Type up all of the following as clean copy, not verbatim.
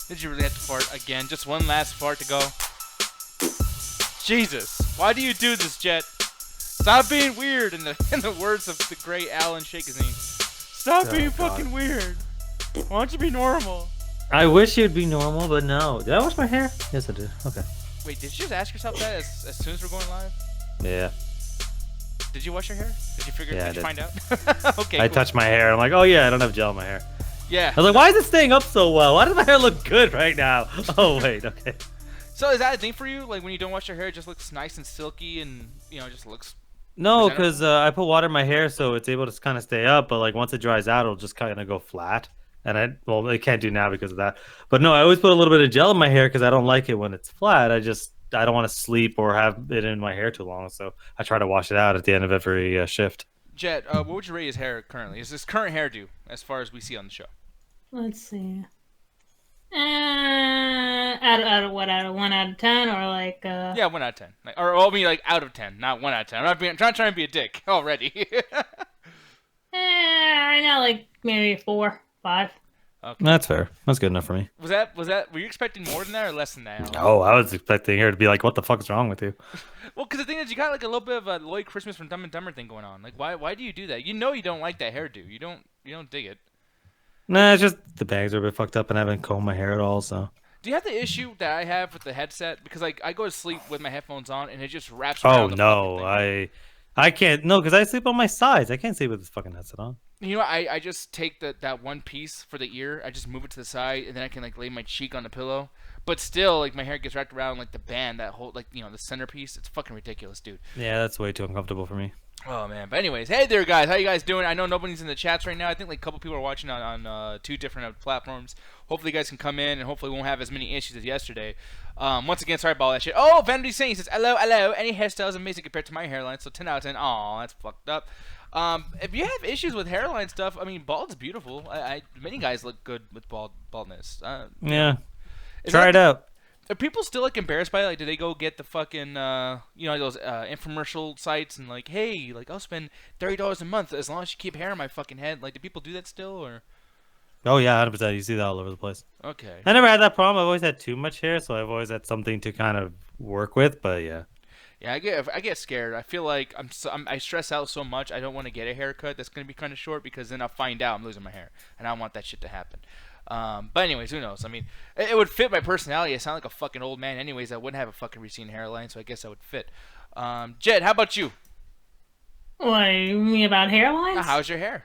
Did you really have to fart again? Just one last fart to go? Jesus. Why do you do this, Jet? Stop being weird, in the words of the great Alan Shakazine. Stop being fucking weird. Why don't you be normal? I wish you'd be normal, but no. Did I wash my hair? Yes, I did. Okay. Wait, did you just ask yourself that as soon as we're going live? Yeah. Did you wash your hair? Did you figure? Yeah, did you find out? Okay. I touched my hair. I'm like, oh yeah, I don't have gel in my hair. Yeah. I was like, why is it staying up so well? Why does my hair look good right now? Oh wait, okay. So is that a thing for you? Like when you don't wash your hair, it just looks nice and silky, and just looks. No, because I put water in my hair, so it's able to kind of stay up. But like once it dries out, it'll just kind of go flat. And it can't do now because of that. But no, I always put a little bit of gel in my hair because I don't like it when it's flat. I don't want to sleep or have it in my hair too long. So I try to wash it out at the end of every shift. Jet, what would you rate his hair currently? Is his current hairdo as far as we see on the show? Let's see. Out of what? Out of 1 out of 10, or like? Yeah, 1 out of 10. I mean, like out of 10, not 1 out of 10. I'm not trying to be a dick already. Right now, like maybe 4, 5. Okay. That's fair. That's good enough for me. Was that? Were you expecting more than that or less than that? No, I was expecting her to be like, "What the fuck is wrong with you?" Well, because the thing is, you got like a little bit of a Lloyd Christmas from Dumb and Dumber thing going on. Like, why do you do that? You know, you don't like that hairdo. You don't dig it. Nah, it's just the bangs are a bit fucked up, and I haven't combed my hair at all. So. Do you have the issue that I have with the headset? Because like I go to sleep with my headphones on, and it just wraps around. Oh no, I can't. No, because I sleep on my sides. I can't sleep with this fucking headset on. You know, I just take that one piece for the ear. I just move it to the side, and then I can like lay my cheek on the pillow. But still, like my hair gets wrapped around like the band, that whole like the centerpiece. It's fucking ridiculous, dude. Yeah, that's way too uncomfortable for me. Oh man, but anyways, hey there guys, how you guys doing? I know nobody's in the chats right now. I think like a couple people are watching on 2 different platforms. Hopefully you guys can come in and hopefully we won't have as many issues as yesterday. Once again, sorry about all that shit. Oh, Vanity Saint says hello. Any hairstyle is amazing compared to my hairline, so 10 out of 10. Aw, that's fucked up. If you have issues with hairline stuff, I mean, bald's beautiful. Many guys look good with baldness. Yeah, try it out. Are people still like embarrassed by it? Like, do they go get the fucking those infomercial sites and like, hey, like I'll spend $30 a month as long as you keep hair on my fucking head? Like, do people do that still or? Oh yeah, 100%. You see that all over the place. Okay. I never had that problem. I've always had too much hair, so I've always had something to kind of work with. But yeah. Yeah, I get scared. I feel like I stress out so much. I don't want to get a haircut that's gonna be kind of short because then I'll find out I'm losing my hair, and I don't want that shit to happen. But anyways, who knows? I mean, it would fit my personality. I sound like a fucking old man anyways. I wouldn't have a fucking receding hairline, so I guess I would fit. Jed, how about you? What, you mean about hairlines? How's your hair?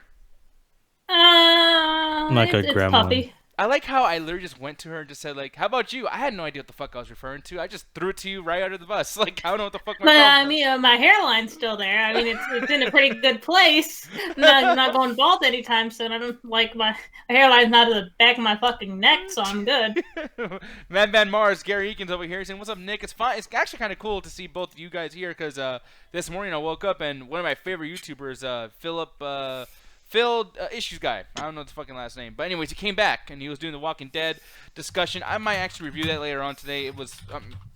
Like a grandma. Puffy. I like how I literally just went to her and just said, like, how about you? I had no idea what the fuck I was referring to. I just threw it to you right under the bus. Like, I don't know what the fuck But I mean, my hairline's still there. I mean, it's in a pretty good place. I'm not going bald anytime soon. I don't like my hairline's not at the back of my fucking neck, so I'm good. Man Mars, Gary Eakins over here saying, what's up, Nick? It's fine. It's actually kind of cool to see both of you guys here because this morning I woke up and one of my favorite YouTubers, Phil Issues Guy. I don't know the fucking last name. But anyways, he came back, and he was doing the Walking Dead discussion. I might actually review that later on today. It was,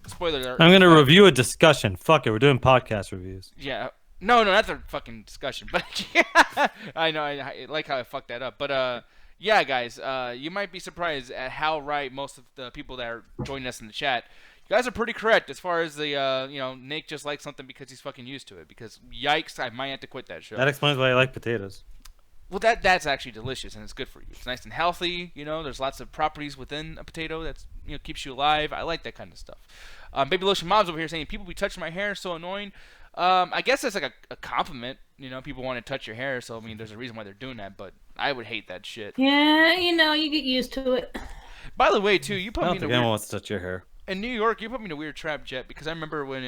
spoiler alert. I'm going to review a discussion. Fuck it, we're doing podcast reviews. Yeah. No, that's a fucking discussion. But yeah, I know, I like how I fucked that up. But yeah, guys, you might be surprised at how right most of the people that are joining us in the chat. You guys are pretty correct as far as the, Nick just likes something because he's fucking used to it. Because, yikes, I might have to quit that show. That explains why I like potatoes. Well, that's actually delicious and it's good for you. It's nice and healthy. There's lots of properties within a potato that's keeps you alive. I like that kind of stuff. Baby Lotion Mom's over here saying people be touching my hair, so annoying. I guess that's like a compliment. People want to touch your hair, so I mean, there's a reason why they're doing that. But I would hate that shit. Yeah, you get used to it. By the way, too, you put me in a anyone wants to touch your hair. In New York, you put me in a weird trap, Jet, because I remember when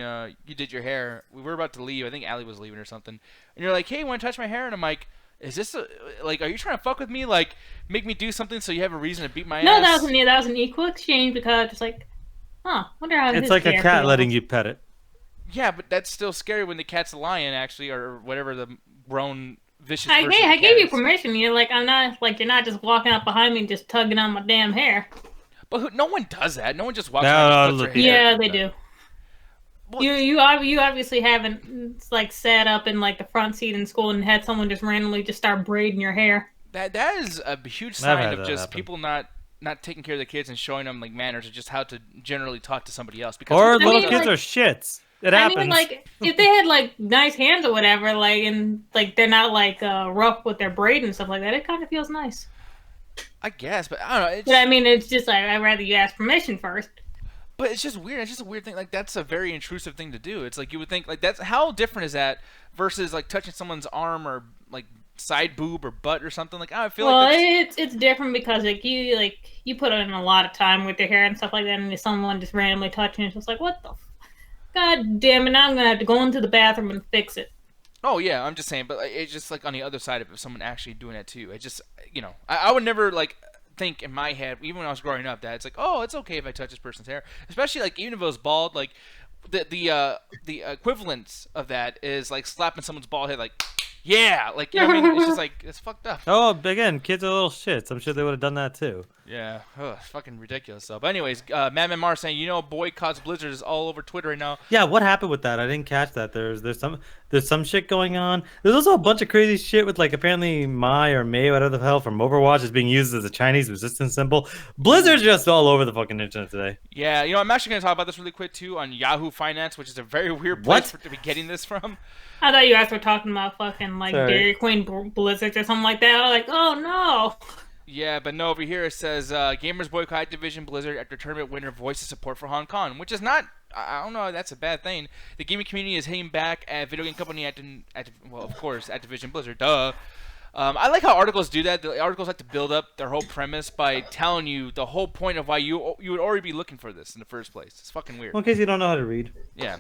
you did your hair. We were about to leave. I think Allie was leaving or something, and you're like, "Hey, you want to touch my hair?" And I'm like, is this are you trying to fuck with me? Like, make me do something so you have a reason to beat my ass? No, that was an equal exchange because just like, wonder how it's like a cat feels. letting you pet it. Yeah, but that's still scary when the cat's a lion, actually, or whatever the grown vicious. I gave you permission. You're like, you're not just walking up behind me and just tugging on my damn hair. But no one does that. No one just walks around and puts their hair. Yeah, they do. Well, you obviously haven't sat up in the front seat in school and had someone just randomly just start braiding your hair. That is a huge sign of just people not not taking care of the kids and showing them like manners or just how to generally talk to somebody else. Because Or I little mean, kids like- are shits. It I happens. mean, like, if they had like nice hands or whatever, like, and like they're not like rough with their braid and stuff like that, it kind of feels nice. I guess, but I don't know. But I mean, it's just like I'd rather you ask permission first. But it's just weird. It's just a weird thing. Like that's a very intrusive thing to do. It's like you would think like that's how different is that versus like touching someone's arm or like side boob or butt or something. Like I feel Well, like it's different because like you put in a lot of time with your hair and stuff like that, and if someone just randomly touching it, it's just like what the. God damn it! Now I'm gonna have to go into the bathroom and fix it. oh yeah, I'm just saying. But like, it's just like on the other side of it, someone actually doing it too. It just I would never like think in my head even when I was growing up that it's like oh it's okay if I touch this person's hair, especially like even if it was bald like. The equivalence of that is like slapping someone's bald head like yeah like you know what I mean it's just like it's fucked up. Oh, again, kids are little shits. I'm sure they would have done that too. Yeah, it's fucking ridiculous. So, but anyways, Madman Mar saying, boycotts Blizzard is all over Twitter right now. Yeah, what happened with that? I didn't catch that. There's some shit going on. There's also a bunch of crazy shit with like apparently Mai or Mei, whatever the hell, from Overwatch is being used as a Chinese resistance symbol. Blizzard's just all over the fucking internet today. Yeah, I'm actually gonna talk about this really quick too on Yahoo Finance, which is a very weird What? place to be getting this from. I thought you guys were talking about fucking like Sorry. Dairy Queen Blizzards or something like that. I was like, oh no. Yeah, but no, over here it says gamers boycott Activision Blizzard after tournament winner voices support for Hong Kong, which is not. I don't know. That's a bad thing. The gaming community is hitting back at video game company well, of course, Activision Blizzard. Duh. I like how articles do that. The articles like to build up their whole premise by telling you the whole point of why you would already be looking for this in the first place. It's fucking weird. Well, in case you don't know how to read. Yeah.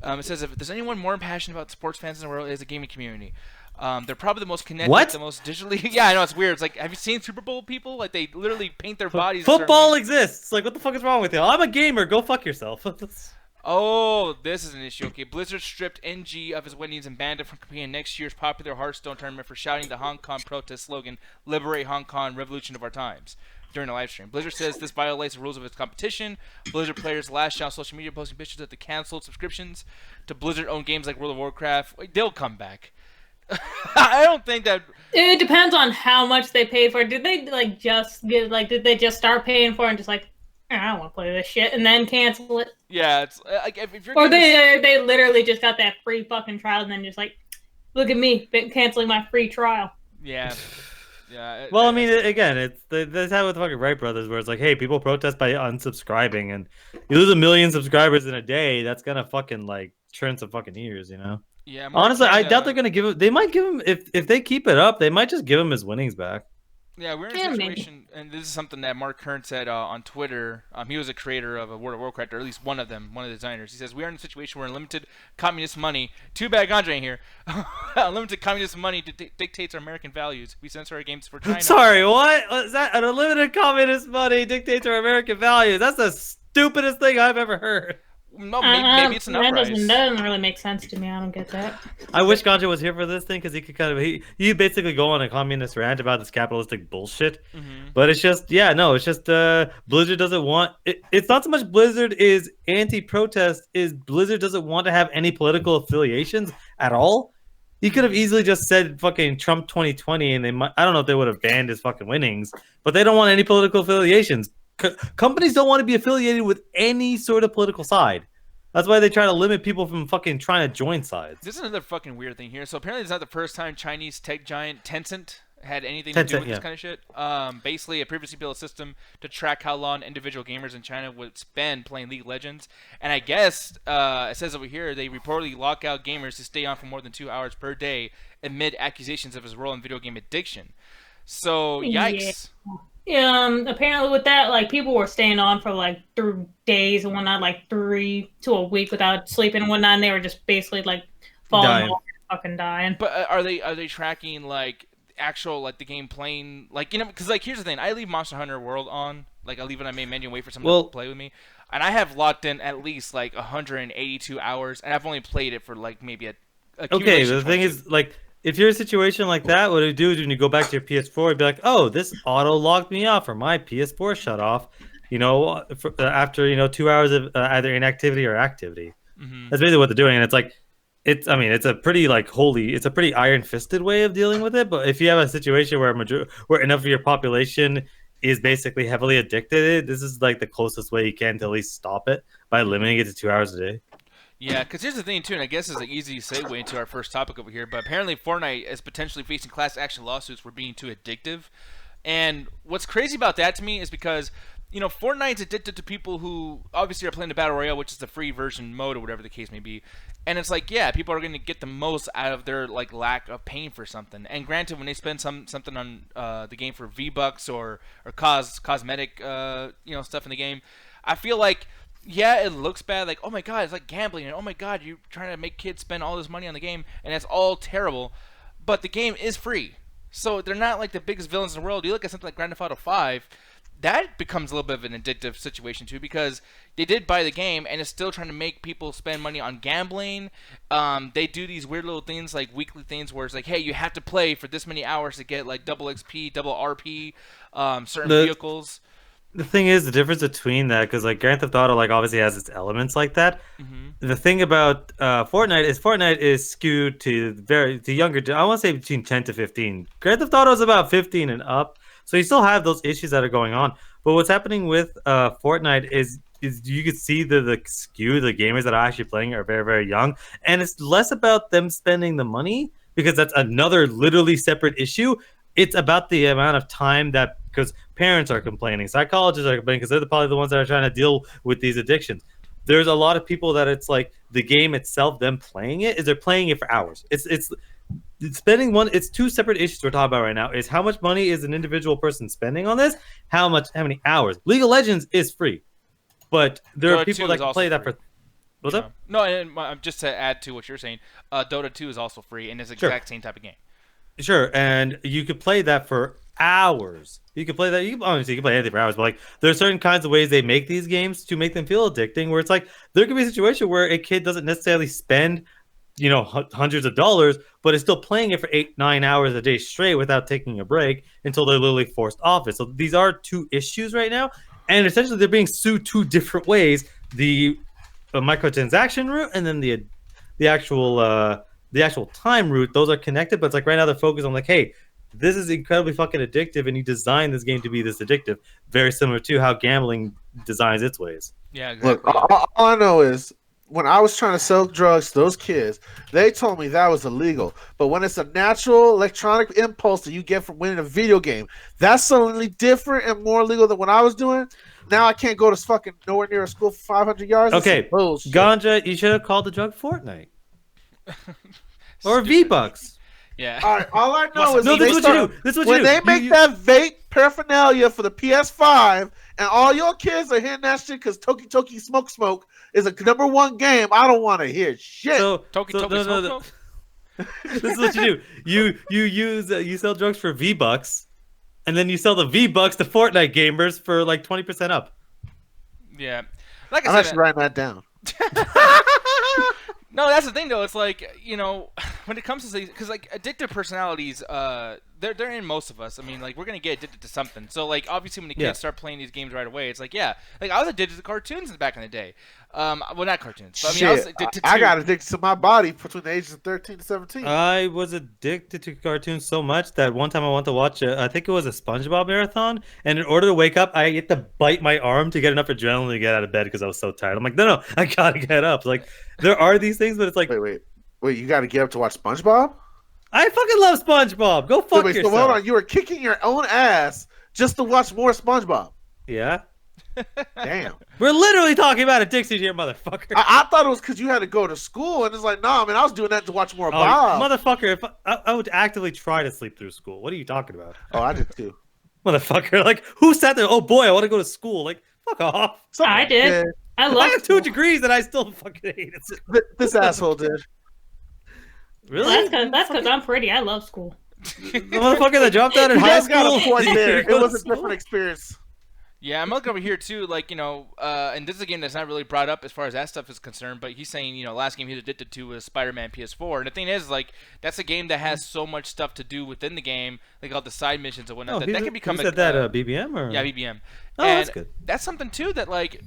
It says if there's anyone more passionate about sports fans in the world, it is the gaming community. They're probably the most connected, What? the most digitally. Yeah, I know it's weird. It's like, have you seen Super Bowl people? Like they literally paint their bodies. a certain Football way. exists. Like, what the fuck is wrong with you? I'm a gamer. Go fuck yourself. Oh, this is an issue. Okay, Blizzard stripped NG of his winnings and banned him from competing in next year's popular Hearthstone tournament for shouting the Hong Kong protest slogan, "Liberate Hong Kong, Revolution of Our Times," during a live stream. Blizzard says this violates the rules of its competition. Blizzard players last on social media posting pictures of the canceled subscriptions to Blizzard-owned games like World of Warcraft. They'll come back. I don't think that. It depends on how much they paid for it. Did they like just get like? Did they just start paying for it and just like, I don't want to play this shit and then cancel it? Yeah, it's like if you're. Or they literally just got that free fucking trial and then just like, look at me canceling my free trial. Yeah. Yeah. Well, I mean, again, that's how with fucking Wright brothers, where it's like, hey, people protest by unsubscribing, and you lose 1 million subscribers in a day. That's gonna fucking like churn some fucking ears, you know. Yeah. Mark Honestly, I Canada- doubt they're gonna give him. They might give him if they keep it up. They might just give him his winnings back. Yeah, we're in Yeah, a maybe. situation, and this is something that Mark Kern said on Twitter. He was a creator of a World of Warcraft, or at least one of them, one of the designers. He says, we are in a situation where unlimited communist money, too bad Andre ain't here, unlimited communist money dictates our American values. We censor our games for China. Sorry, what? Is that an unlimited communist money dictates our American values? That's the stupidest thing I've ever heard. No, maybe it's an that uprise. doesn't really make sense to me. I don't get that. I wish Ganja was here for this thing because he could kind of he basically go on a communist rant about this capitalistic bullshit. Mm-hmm. But it's just it's just Blizzard doesn't want it. It's not so much Blizzard is anti-protest, is Blizzard doesn't want to have any political affiliations at all. He could have easily just said fucking Trump 2020 and they might, I don't know if they would have banned his fucking winnings, but they don't want any political affiliations. Companies don't want to be affiliated with any sort of political side. That's why they try to limit people from fucking trying to join sides. This is another fucking weird thing here. So apparently it's not the first time Chinese tech giant Tencent had anything to do with this kind of shit. Basically, it previously built a system to track how long individual gamers in China would spend playing League of Legends. And I guess, it says over here, they reportedly lock out gamers to stay on for more than 2 hours per day amid accusations of his role in video game addiction. So, yikes. Apparently with that, like people were staying on for like 3 days and whatnot, like 3 to a week without sleeping and whatnot. And they were just basically like falling off and fucking dying. But are they tracking like actual like the game playing like because like here's the thing, I leave Monster Hunter World on, like I leave it on main menu and wait for someone to play with me, and I have locked in at least like 182 hours, and I've only played it for like maybe a okay. The thing is like. If you're in a situation like that, what it do is when you go back to your PS4, you'd be like, "Oh, this auto logged me off, or my PS4 shut off." After 2 hours of either inactivity or activity. Mm-hmm. That's basically what they're doing, and it's like, it's a pretty it's a pretty iron-fisted way of dealing with it. But if you have a situation where enough of your population is basically heavily addicted, this is like the closest way you can to at least stop it by limiting it to 2 hours a day. Yeah, because here's the thing too, and I guess it's an easy segue into our first topic over here. But apparently, Fortnite is potentially facing class action lawsuits for being too addictive. And what's crazy about that to me is because, Fortnite's addicted to people who obviously are playing the Battle Royale, which is the free version mode or whatever the case may be. And it's like, yeah, people are going to get the most out of their like lack of paying for something. And granted, when they spend something on the game for V-Bucks or cosmetic stuff in the game, I feel like, yeah, it looks bad. Like, oh my god, it's like gambling, and oh my god, you're trying to make kids spend all this money on the game, and that's all terrible. But the game is free, so they're not like the biggest villains in the world. You look at something like Grand Theft Auto 5, that becomes a little bit of an addictive situation too, because they did buy the game, and it's still trying to make people spend money on gambling. They do these weird little things like weekly things where it's like, hey, you have to play for this many hours to get like double XP, double RP, certain vehicles. The thing is, the difference between that, because like Grand Theft Auto, like obviously has its elements like that. Mm-hmm. The thing about Fortnite is skewed to younger. I want to say between 10 to 15. Grand Theft Auto is about 15 and up, so you still have those issues that are going on. But what's happening with Fortnite is you can see the skew. The gamers that are actually playing are very, very young, and it's less about them spending the money, because that's another literally separate issue. It's about the amount of time that, because parents are complaining, psychologists are complaining, because they're probably the ones that are trying to deal with these addictions. There's a lot of people that it's like the game itself, them playing it, is they're playing it for hours. It's spending one. It's two separate issues we're talking about right now. Is how much money is an individual person spending on this? How many hours? League of Legends is free, but there are people that can play that for. What's up? No, and just to add to what you're saying, Dota 2 is also free, and it's the exact same type of game. Sure, and you could play that for hours. You could play that. Obviously, you can play anything for hours, but like there are certain kinds of ways they make these games to make them feel addicting. Where it's like there could be a situation where a kid doesn't necessarily spend, hundreds of dollars, but is still playing it for 8-9 hours a day straight without taking a break until they're literally forced off it. So these are two issues right now, and essentially they're being sued two different ways: the microtransaction route, and then the actual time route. Those are connected, but it's like right now they're focused on like, hey, this is incredibly fucking addictive, and you designed this game to be this addictive. Very similar to how gambling designs its ways. Yeah, exactly. Look, all I know is when I was trying to sell drugs to those kids, they told me that was illegal. But when it's a natural electronic impulse that you get from winning a video game, that's suddenly different and more legal than what I was doing. Now I can't go to fucking nowhere near a school for 500 yards. Okay, Ganja, you should have called the drug Fortnite. Or V-Bucks. Yeah. All right. All I know is this is what you do. This is what you do. When they make that vape paraphernalia for the PS5, and all your kids are hearing that shit because Toki Toki Smoke is a #1 game, I don't want to hear shit. Toki Toki Smoke. This is what you do. You sell drugs for V-Bucks, and then you sell the V-Bucks to Fortnite gamers for like 20% up. Yeah. Like I'm actually writing that down. No, that's the thing though. It's like, when it comes to these, because like addictive personalities, they're in most of us. I mean, like we're gonna get addicted to something. So like obviously when the kids start playing these games right away, it's like like I was addicted to cartoons back in the day. Well, not cartoons. But, I was addicted to. I got addicted to my body between the ages of 13 to 17. I was addicted to cartoons so much that one time I wanted to watch I think it was a SpongeBob marathon, and in order to wake up, I had to bite my arm to get enough adrenaline to get out of bed because I was so tired. I'm like, no, I gotta get up. Like there are these things, but it's like, wait, you got to get up to watch SpongeBob? I fucking love SpongeBob. Go fuck yourself. So hold on, you were kicking your own ass just to watch more SpongeBob. Yeah. Damn. We're literally talking about addiction here, motherfucker. I thought it was because you had to go to school, and it's like, nah, man, I was doing that to watch more Bob. Motherfucker, if I would actively try to sleep through school. What are you talking about? Oh, I did too. Motherfucker, like, who sat there? Oh boy, I want to go to school. Like, fuck off. I did. I have 2 degrees and I still fucking hate it. This asshole did. Really? That's because I'm pretty. I love school. The motherfucker that dropped out in high school. Got a point there. It was a different experience. Yeah, I'm looking over here too, like, and this is a game that's not really brought up as far as that stuff is concerned, but he's saying, last game he was addicted to was Spider-Man PS4, and the thing is, like, that's a game that has so much stuff to do within the game, like all the side missions and whatnot, that can become BBM? Or? Yeah, BBM. Oh, and that's good. That's something too that, like,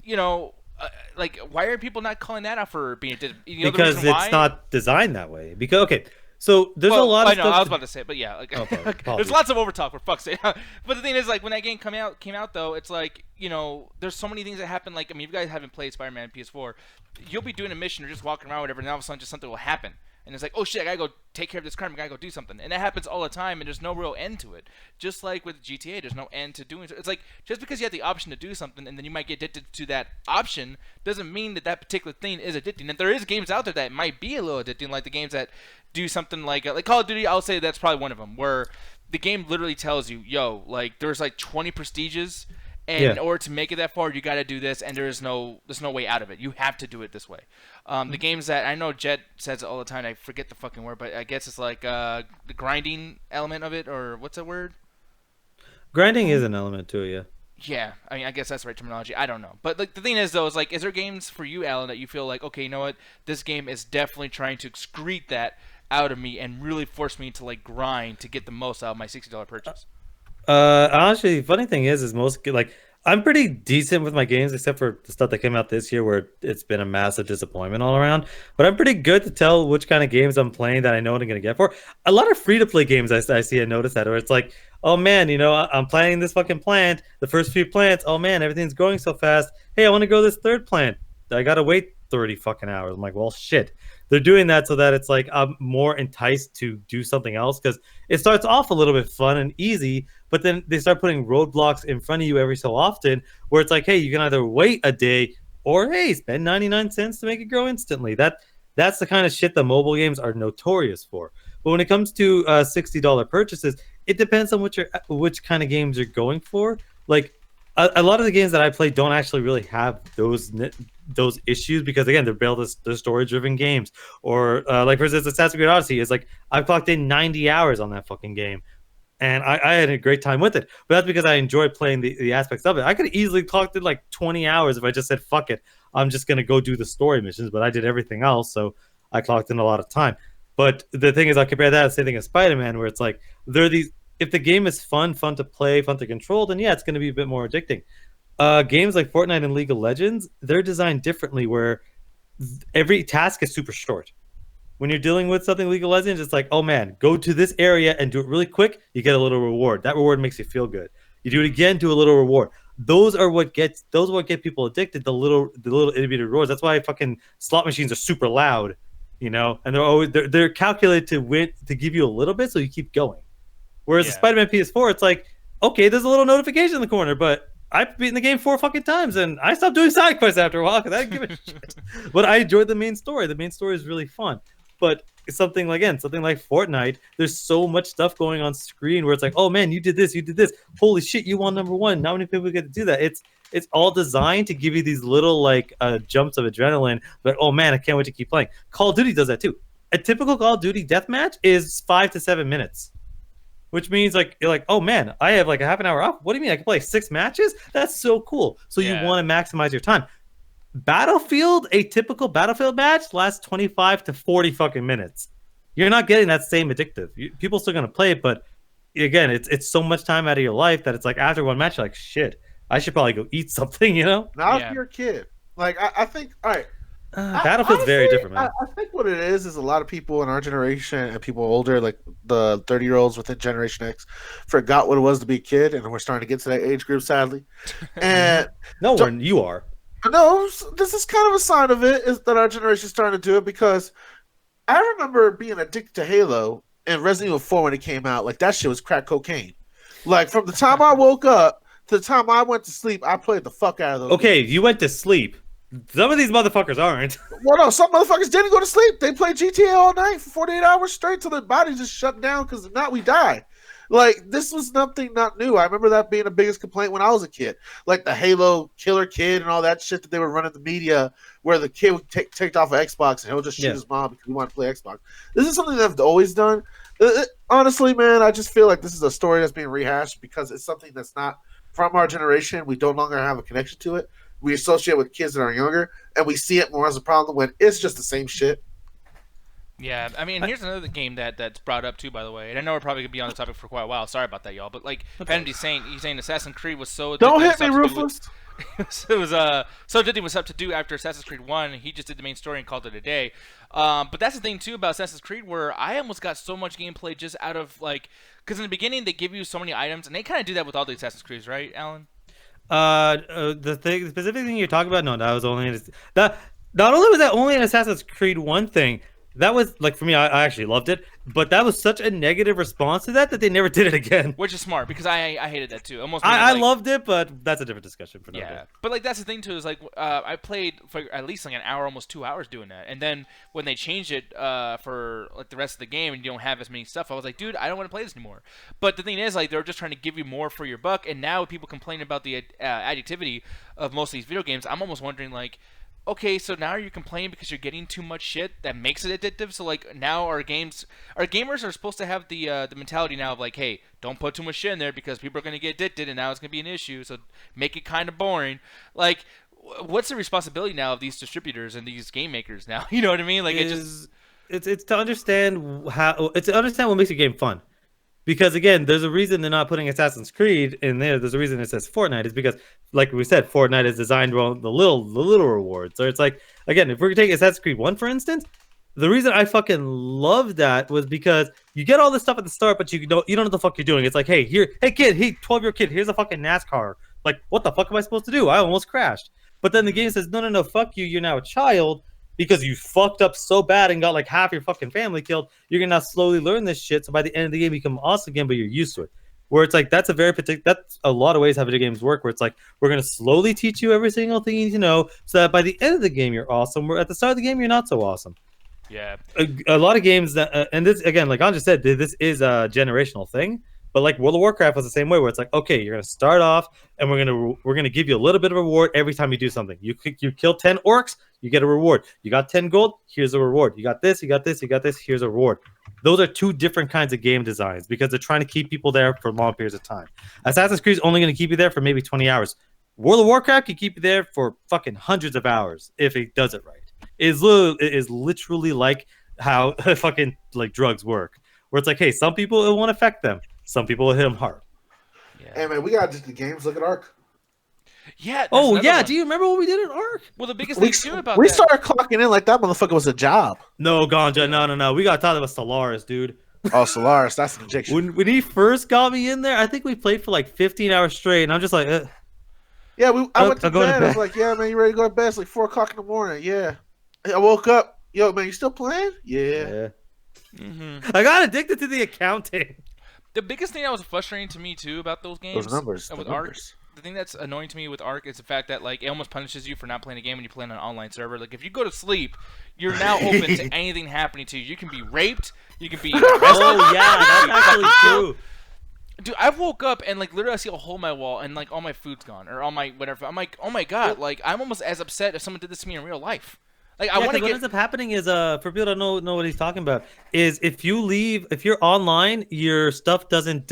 like, why are people not calling that out for being addicted? Because it's not designed that way. Okay, So there's a lot of I know, stuff. I was about to say it, but yeah, like, Okay, there's apologies. lots of overtalk for fuck's sake. But the thing is, like, when that game came out though, it's like, you know, there's so many things that happen. Like, I mean, if you guys haven't played Spider-Man PS4, you'll be doing a mission or just walking around, or whatever, and all of a sudden, just something will happen. And it's like, oh shit, I gotta go take care of this crime. I gotta go do something, and that happens all the time. And there's no real end to it. Just like with GTA, there's no end to doing. It's like just because you have the option to do something, and then you might get addicted to that option, doesn't mean that that particular thing is addicting. And there is games out there that might be a little addicting, like the games that do something like Call of Duty. I'll say that's probably one of them, where the game literally tells you, yo, like there's like 20 prestiges. And in order to make it that far, you got to do this, and there's no way out of it. You have to do it this way. The games that I know Jet says it all the time. I forget the fucking word, but I guess it's like the grinding element of it, or what's that word? Grinding is an element to it, yeah. Yeah, I mean, I guess that's the right terminology. I don't know, but like the thing is, though, is like, is there games for you, Alan, that you feel like, okay, you know what, this game is definitely trying to excrete that out of me and really force me to like grind to get the most out of my $60 purchase? Honestly, funny thing is most like I'm pretty decent with my games, except for the stuff that came out this year where it's been a massive disappointment all around. But I'm pretty good to tell which kind of games I'm playing that I know what I'm gonna get for. A lot of free to play games I see and notice that, where it's like, oh man, you know, I'm planting this fucking plant. The first few plants, oh man, everything's growing so fast. Hey, I want to grow this third plant. I gotta wait 30 fucking hours. I'm like, well, shit. They're doing that so that it's like I'm more enticed to do something else, because it starts off a little bit fun and easy, but then they start putting roadblocks in front of you every so often, where it's like, hey, you can either wait a day or hey, spend 99 cents to make it grow instantly. That's the kind of shit that mobile games are notorious for. But when it comes to $60 purchases, it depends on which kind of games you're going for. Like a lot of the games that I play don't actually really have those issues, because again, they're story driven games. Or like for instance, Assassin's Creed Odyssey is like, I've clocked in 90 hours on that fucking game, and I had a great time with it. But that's because I enjoy playing the aspects of it. I could easily clocked in like 20 hours if I just said, fuck it, I'm just gonna go do the story missions. But I did everything else, so I clocked in a lot of time. But the thing is, I compare that to the same thing as Spider-Man, where it's like, there are these, if the game is fun to play, fun to control, then yeah, it's going to be a bit more addicting. Games like Fortnite and League of Legends, they're designed differently, where every task is super short. When you're dealing with something League of Legends, it's like, oh man, go to this area and do it really quick. You get a little reward. That reward makes you feel good. You do it again, do a little reward. Those are what get people addicted. The little itty bitty rewards. That's why fucking slot machines are super loud, you know, and they're calculated to give you a little bit, so you keep going. Whereas the Spider-Man PS4, it's like, okay, there's a little notification in the corner, but I've beaten the game 4 fucking times, and I stopped doing side quests after a while because I didn't give a shit. But I enjoyed the main story. The main story is really fun. But something like Fortnite, there's so much stuff going on screen where it's like, oh man, you did this. Holy shit, you won #1. Not many people get to do that. It's all designed to give you these little like jumps of adrenaline. But oh man, I can't wait to keep playing. Call of Duty does that too. A typical Call of Duty deathmatch is 5 to 7 minutes. Which means like, you're like, oh man, I have like a half an hour off. What do you mean I can play 6 matches? That's so cool. So you want to maximize your time. Battlefield, a typical Battlefield match lasts 25 to 40 fucking minutes. You're not getting that same addictive. People still gonna play it, but again, it's so much time out of your life that it's like after one match, you're like, shit, I should probably go eat something, you know? Not if you're a kid. Like I think, all right. Battlefield's honestly, very different, man. I think what it is a lot of people in our generation and people older, like the 30-year-olds within Generation X, forgot what it was to be a kid, and we're starting to get to that age group, sadly. And you are. No, this is kind of a sign of it, is that our generation is starting to do it, because I remember being addicted to Halo and Resident Evil 4 when it came out. Like, that shit was crack cocaine. Like, from the time I woke up to the time I went to sleep, I played the fuck out of those games. You went to sleep. Some of these motherfuckers aren't. Well, no, some motherfuckers didn't go to sleep. They played GTA all night for 48 hours straight till their body just shut down, because if not, we die. Like, this was nothing not new. I remember that being the biggest complaint when I was a kid. Like the Halo Killer Kid and all that shit that they were running the media, where the kid would take off an Xbox and he'll just shoot his mom because he wanted to play Xbox. This is something that I've always done. Honestly, man, I just feel like this is a story that's being rehashed because it's something that's not from our generation. We no longer have a connection to it. We associate with kids that are younger, and we see it more as a problem when it's just the same shit. Yeah, I mean, here's another game that's brought up too, by the way. And I know we're probably gonna be on the topic for quite a while. Sorry about that, y'all. But like Bendy's saying, he's saying Assassin's Creed was so. Don't hit me, Rufus. It was so Diddy was up to do after Assassin's Creed 1. He just did the main story and called it a day. But that's the thing too about Assassin's Creed, where I almost got so much gameplay just out of like, because in the beginning they give you so many items, and they kind of do that with all the Assassin's Creeds, right, Alan? The specific thing you're talking about, no, that was only that. Not only was that only an Assassin's Creed 1 thing, that was like for me, I actually loved it, but that was such a negative response to that they never did it again. Which is smart because I hated that too. Almost. I loved it, but that's a different discussion for another day. But like that's the thing too is like I played for at least like an hour, almost 2 hours doing that, and then when they changed it for like the rest of the game and you don't have as many stuff, I was like, dude, I don't want to play this anymore. But the thing is, like they're just trying to give you more for your buck, and now people complain about the additivity of most of these video games. I'm almost wondering like, okay, so now you're complaining because you're getting too much shit that makes it addictive. So like now our gamers are supposed to have the mentality now of like, hey, don't put too much shit in there because people are gonna get addicted, and now it's gonna be an issue. So make it kind of boring. Like, what's the responsibility now of these distributors and these game makers now? You know what I mean? Like it's to understand what makes a game fun. Because again, there's a reason they're not putting Assassin's Creed in there. There's a reason it says Fortnite. Is because, like we said, Fortnite is designed around the little rewards. So it's like, again, if we're gonna take Assassin's Creed 1 for instance, the reason I fucking love that was because you get all this stuff at the start, but you don't know what the fuck you're doing. It's like, hey kid, 12-year-old kid, here's a fucking NASCAR. Like, what the fuck am I supposed to do? I almost crashed. But then the game says, no, fuck you. You're now a child. Because you fucked up so bad and got like half your fucking family killed, you're gonna now slowly learn this shit. So by the end of the game, you become awesome again, but you're used to it. Where it's like that's a lot of ways how video games work. Where it's like we're gonna slowly teach you every single thing you need to know, so that by the end of the game you're awesome. Where at the start of the game you're not so awesome. Yeah. A lot of games that and this again, like Anja said, this is a generational thing. But like World of Warcraft was the same way, where it's like, okay, you're gonna start off, and we're gonna give you a little bit of a reward every time you do something. You kill 10 orcs, you get a reward. You got 10 gold, here's a reward. You got this, here's a reward. Those are two different kinds of game designs because they're trying to keep people there for long periods of time. Assassin's Creed is only gonna keep you there for maybe 20 hours. World of Warcraft can keep you there for fucking hundreds of hours if it does it right. It is literally like how fucking like drugs work, where it's like, hey, some people it won't affect them. Some people will hit them hard. Yeah. Hey man, we got just the games. Look at Ark. Yeah. Oh yeah. Do you remember what we did in Ark? Well, the biggest thing too about we that, started clocking in like that motherfucker was a job. No, Ganja. No. We got taught about Solaris, dude. Oh, Solaris. That's an injection. When he first got me in there, I think we played for like 15 hours straight, and I'm just like, yeah. I went to bed. I was like, yeah, man, you ready to go to bed? It's like 4 o'clock in the morning. Yeah. I woke up. Yo, man, you still playing? Yeah. I got addicted to the accounting. the biggest thing that was frustrating to me too about those games, those numbers, with Ark, the thing that's annoying to me with Ark is the fact that like it almost punishes you for not playing a game when you play on an online server. Like if you go to sleep, you're now open to anything happening to you. You can be raped. You can be. Oh yeah, that's actually true. Dude, I woke up and like literally I see a hole in my wall and like all my food's gone or all my whatever. I'm like, oh my god, like I'm almost as upset if someone did this to me in real life. Like I want to get. What ends up happening is for people that don't know what he's talking about is if you're online, your stuff doesn't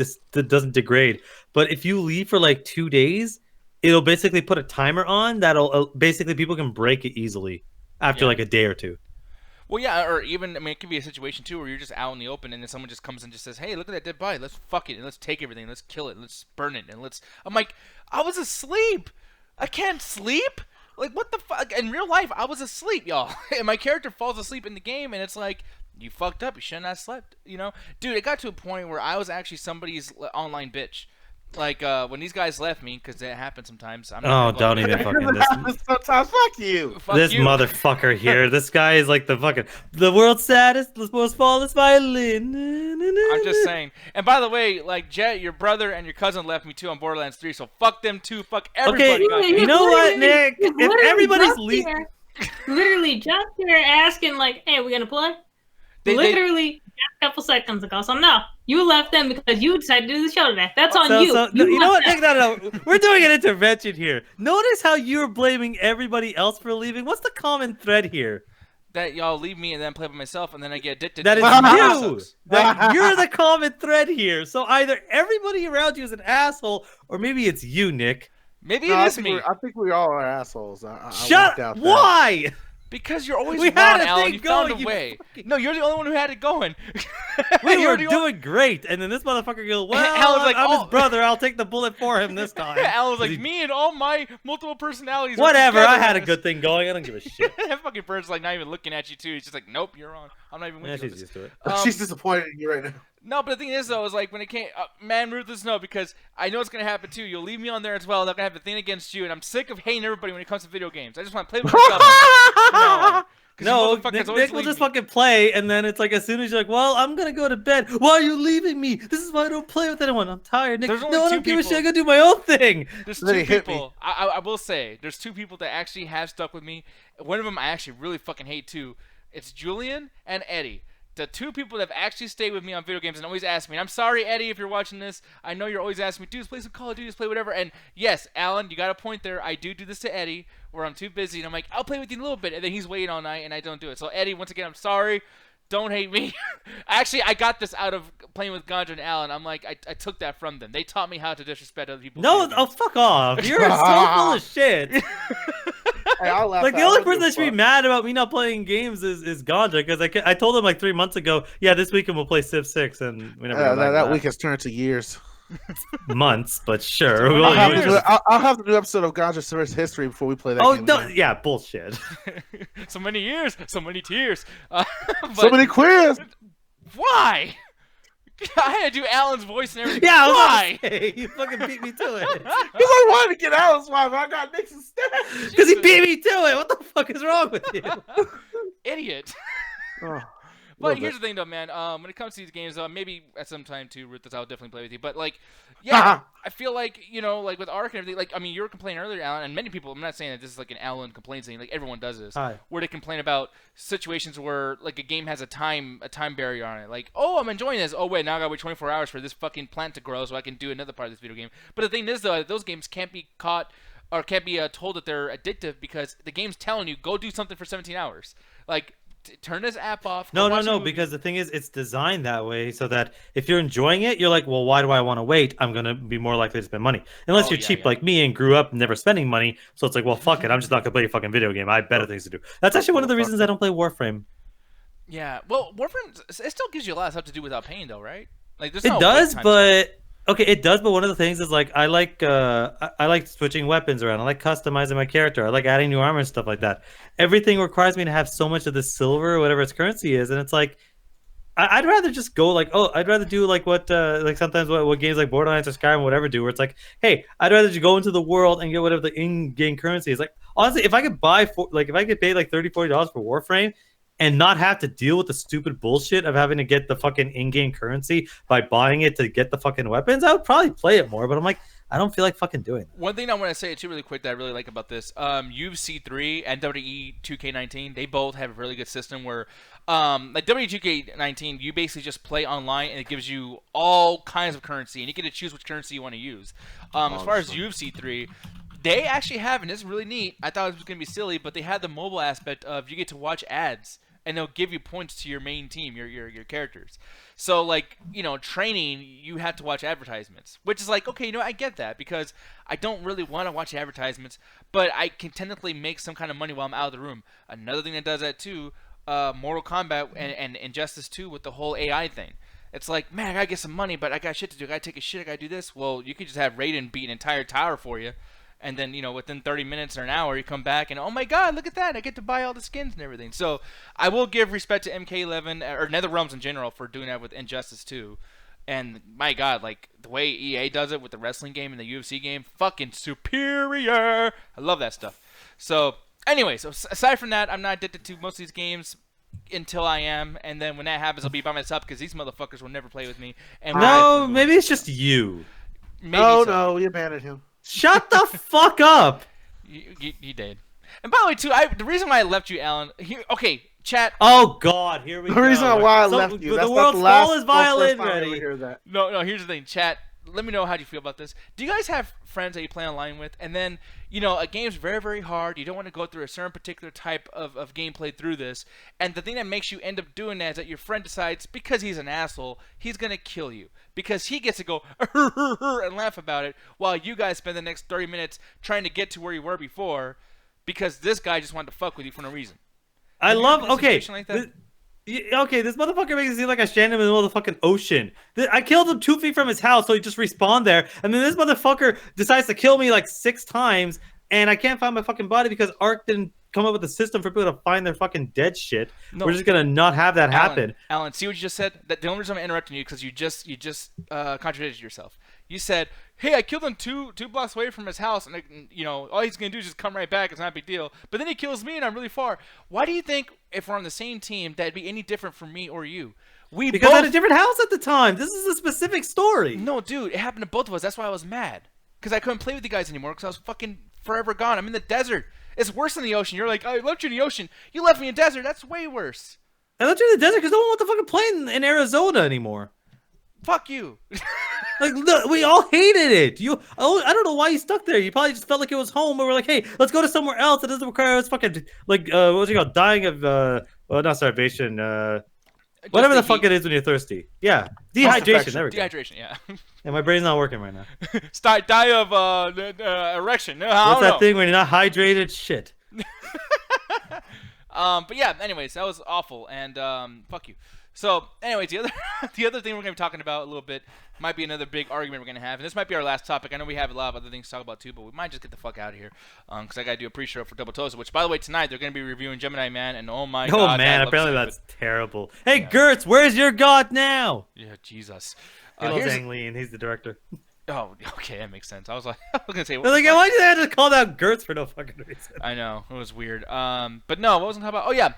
degrade. But if you leave for like 2 days, it'll basically put a timer on that'll basically people can break it easily after like a day or two. Well, yeah, or even, I mean, it could be a situation, too, where you're just out in the open and then someone just comes and just says, hey, look at that dead body. Let's fuck it and let's take everything. Let's kill it. Let's burn it. And let's... I'm like, I was asleep. I can't sleep? Like, what the fuck? In real life, I was asleep, y'all. And my character falls asleep in the game and it's like, you fucked up. You shouldn't have slept, you know? Dude, it got to a point where I was actually somebody's online bitch. Like, when these guys left me, because it happens sometimes. I'm not don't even fucking this. Sometimes, fuck you. This motherfucker here. This guy is like the world's saddest, the most flawless violin. I'm just saying. And by the way, like, Jet, your brother and your cousin left me too on Borderlands 3, so fuck them too. Fuck everybody. Okay, you know what, Nick? If everybody's leaving. Literally just here asking, like, hey, are we going to play? Literally a couple seconds ago. So no, you left them because you decided to do the show today. That's on you. You know what? No. We're doing an intervention here. Notice how you're blaming everybody else for leaving. What's the common thread here? That y'all leave me and then play by myself and then I get addicted. That is you. You're the common thread here. So either everybody around you is an asshole, or maybe it's you, Nick. Maybe it is me. I think we all are assholes. Shut up. Why? Because you're always We wrong, had a Alan. thing You found going, a you way. fucking- No, you're the only one who had it going. We You're were the only- doing great, and then this motherfucker goes, "Well, Alan's like, I'm "Oh." his brother. I'll take the bullet for him this time." Alan was like, He- me and all my multiple personalities. are Whatever. together I had a in this." good thing going. I don't give a shit. That fucking bird's like not even looking at you too. He's just like, nope, you're wrong. I'm not even with Yeah, you. on she's this." used to it. She's disappointed in you right now. No, but the thing is though, is like when it came, man, ruthless no, because I know it's gonna happen too. You'll leave me on there as well. They're gonna have a thing against you, and I'm sick of hating everybody when it comes to video games. I just want to play with myself. No. 'Cause No, you motherfuckers always Nick will leave just me. fucking play, and then it's like as soon as you're like, "Well, I'm gonna go to bed." Why are you leaving me? This is why I don't play with anyone. I'm tired, Nick. There's only No, I two don't give a people. shit. I gotta do my own thing. There's Then two he hit me. people. I will say there's two people that actually have stuck with me. One of them I actually really fucking hate too. It's Julian and Eddie. The two people that have actually stayed with me on video games and always ask me. And I'm sorry, Eddie, if you're watching this. I know you're always asking me, dude, let's play some Call of Duty, let's play whatever. And yes, Alan, you got a point there. I do this to Eddie where I'm too busy. And I'm like, I'll play with you in a little bit. And then he's waiting all night and I don't do it. So, Eddie, once again, I'm sorry. Don't hate me. Actually, I got this out of playing with Ganja and Alan. I'm like, I took that from them. They taught me how to disrespect other people. No, oh fuck off! You're so full of shit. Hey, I'll laugh Like the at it. I only don't person give a that should be fuck. mad about me not playing games is Ganja because I told him like 3 months ago, yeah, this weekend we'll play Civ 6, and we never got back to that week has turned to years. months, but sure. Well, We'll I'll have use to it. I'll have the new episode of Ganja Series History before we play that Oh game no, again. yeah, bullshit. So many years, so many tears. So many quiz. Why? I had to do Alan's voice and everything. Yeah, I was Why? gonna say, you fucking beat me to it. Because I wanted to get Alan's wife, I got Nick's instead. Because he beat me to it. What the fuck is wrong with you? Idiot. Oh, But love here's it. the thing, though, man. When it comes to these games, maybe at some time too, Ruthless, I'll definitely play with you. But like, yeah, I feel like like with Ark and everything. Like, I mean, you were complaining earlier, Alan, and many people. I'm not saying that this is like an Alan complaint thing. Like everyone does this, Hi. where they complain about situations where like a game has a time barrier on it. Like, oh, I'm enjoying this. Oh wait, now I gotta wait 24 hours for this fucking plant to grow so I can do another part of this video game. But the thing is, though, those games can't be caught or can't be told that they're addictive because the game's telling you go do something for 17 hours. Like. Turn this app off. No, go watch a no, movie. because the thing is, it's designed that way so that if you're enjoying it, you're like, well, why do I want to wait? I'm going to be more likely to spend money. Unless Oh, you're yeah, cheap yeah. like me and grew up never spending money. So it's like, well, fuck it. I'm just not going to play a fucking video game. I have better things to do. That's actually one of the reasons I don't play Warframe. Yeah, well, Warframe, it still gives you a lot of stuff to do without paying, though, right? Like, there's It no does, wait time. but okay, it does. But one of the things is like I like switching weapons around. I like customizing my character. I like adding new armor and stuff like that. Everything requires me to have so much of the silver or whatever its currency is, and it's like I'd rather just go like, oh, I'd rather do like what like sometimes what games like Borderlands or Skyrim or whatever do, where it's like, hey, I'd rather just go into the world and get whatever the in-game currency is. Like honestly, if I could if I could pay like $30-$40 for Warframe and not have to deal with the stupid bullshit of having to get the fucking in-game currency by buying it to get the fucking weapons, I would probably play it more. But I'm like, I don't feel like fucking doing that. One thing I want to say too, really quick, that I really like about this, UFC 3 and WWE 2K19, they both have a really good system where, like WWE 2K19, you basically just play online and it gives you all kinds of currency, and you get to choose which currency you want to use. As far as UFC 3. They actually have, and it's really neat. I thought it was going to be silly, but they had the mobile aspect of you get to watch ads, and they'll give you points to your main team, your characters. So, like, training, you have to watch advertisements, which is like, okay, I get that because I don't really want to watch advertisements, but I can technically make some kind of money while I'm out of the room. Another thing that does that too, Mortal Kombat and Injustice 2 with the whole AI thing. It's like, man, I gotta get some money, but I got shit to do. I gotta take a shit. I gotta do this. Well, you could just have Raiden beat an entire tower for you. And then, within 30 minutes or an hour, you come back and, oh my god, look at that. I get to buy all the skins and everything. So, I will give respect to MK11, or NetherRealms in general, for doing that with Injustice 2. And, my god, like, the way EA does it with the wrestling game and the UFC game, fucking superior. I love that stuff. So, anyway, so aside from that, I'm not addicted to most of these games until I am. And then when that happens, I'll be by myself because these motherfuckers will never play with me. And No, maybe it's just you. maybe No, so. no, you abandoned him. Shut the fuck up. You did. And by the way, too, the reason why I left you, Alan. Okay, chat. Oh God, here we The go. reason why I So, left you. The That's not world's the last smallest or first violin time I ever ready. hear that. No. Here's the thing, chat. Let me know how you feel about this. Do you guys have friends that you play online with, and then a game's very, very hard. You don't want to go through a certain particular type of gameplay through this, and the thing that makes you end up doing that is that your friend decides because he's an asshole, he's gonna kill you because he gets to go and laugh about it, while you guys spend the next 30 minutes trying to get to where you were before, because this guy just wanted to fuck with you for no reason. I Have you love. ever been in a Okay. situation like that? Okay, this motherfucker makes it seem like I stranded him in the middle of the fucking ocean. I killed him 2 feet from his house, so he just respawned there. And then this motherfucker decides to kill me like 6 times, and I can't find my fucking body because Ark didn't come up with a system for people to find their fucking dead shit. No. We're just gonna not have that happen. Alan, see what you just said? That the only reason I'm interrupting you because you just contradicted yourself. You said, "Hey, I killed him two blocks away from his house, and you know all he's gonna do is just come right back. It's not a big deal." But then he kills me, and I'm really far. Why do you think if we're on the same team that'd be any different from me or you? Because I had a different house at the time. This is a specific story. No, dude, it happened to both of us. That's why I was mad because I couldn't play with you guys anymore because I was fucking forever gone. I'm in the desert. It's worse than the ocean. You're like, I left you in the ocean. You left me in the desert. That's way worse. I left you in the desert because no one wants to fucking play in Arizona anymore. Fuck you. Like, look, we all hated it. I don't know why you stuck there. You probably just felt like it was home, but we're like, hey, let's go to somewhere else that doesn't require us fucking like what's it called? Dying of well, not starvation. Whatever the fuck it is when you're thirsty. Yeah, dehydration. There we go. Dehydration. Yeah. Yeah, my brain's not working right now. Die of erection. What's that thing when you're not hydrated? Shit. But yeah. Anyways, that was awful, and fuck you. So, anyways, the other thing we're gonna be talking about a little bit might be another big argument we're gonna have, and this might be our last topic. I know we have a lot of other things to talk about too, but we might just get the fuck out of here, because I gotta do a pre-show for Double Toast. Which, by the way, tonight they're gonna be reviewing Gemini Man, and oh my god, man, apparently that's terrible. Hey, yeah. Gertz, where's your god now? Yeah, Jesus. He loves Ang Lee, and he's the director. Oh, okay, that makes sense. I was gonna say. Like, why did they have to call out Gertz for no fucking reason? I know, it was weird. But no, what wasn't talking about? Oh yeah,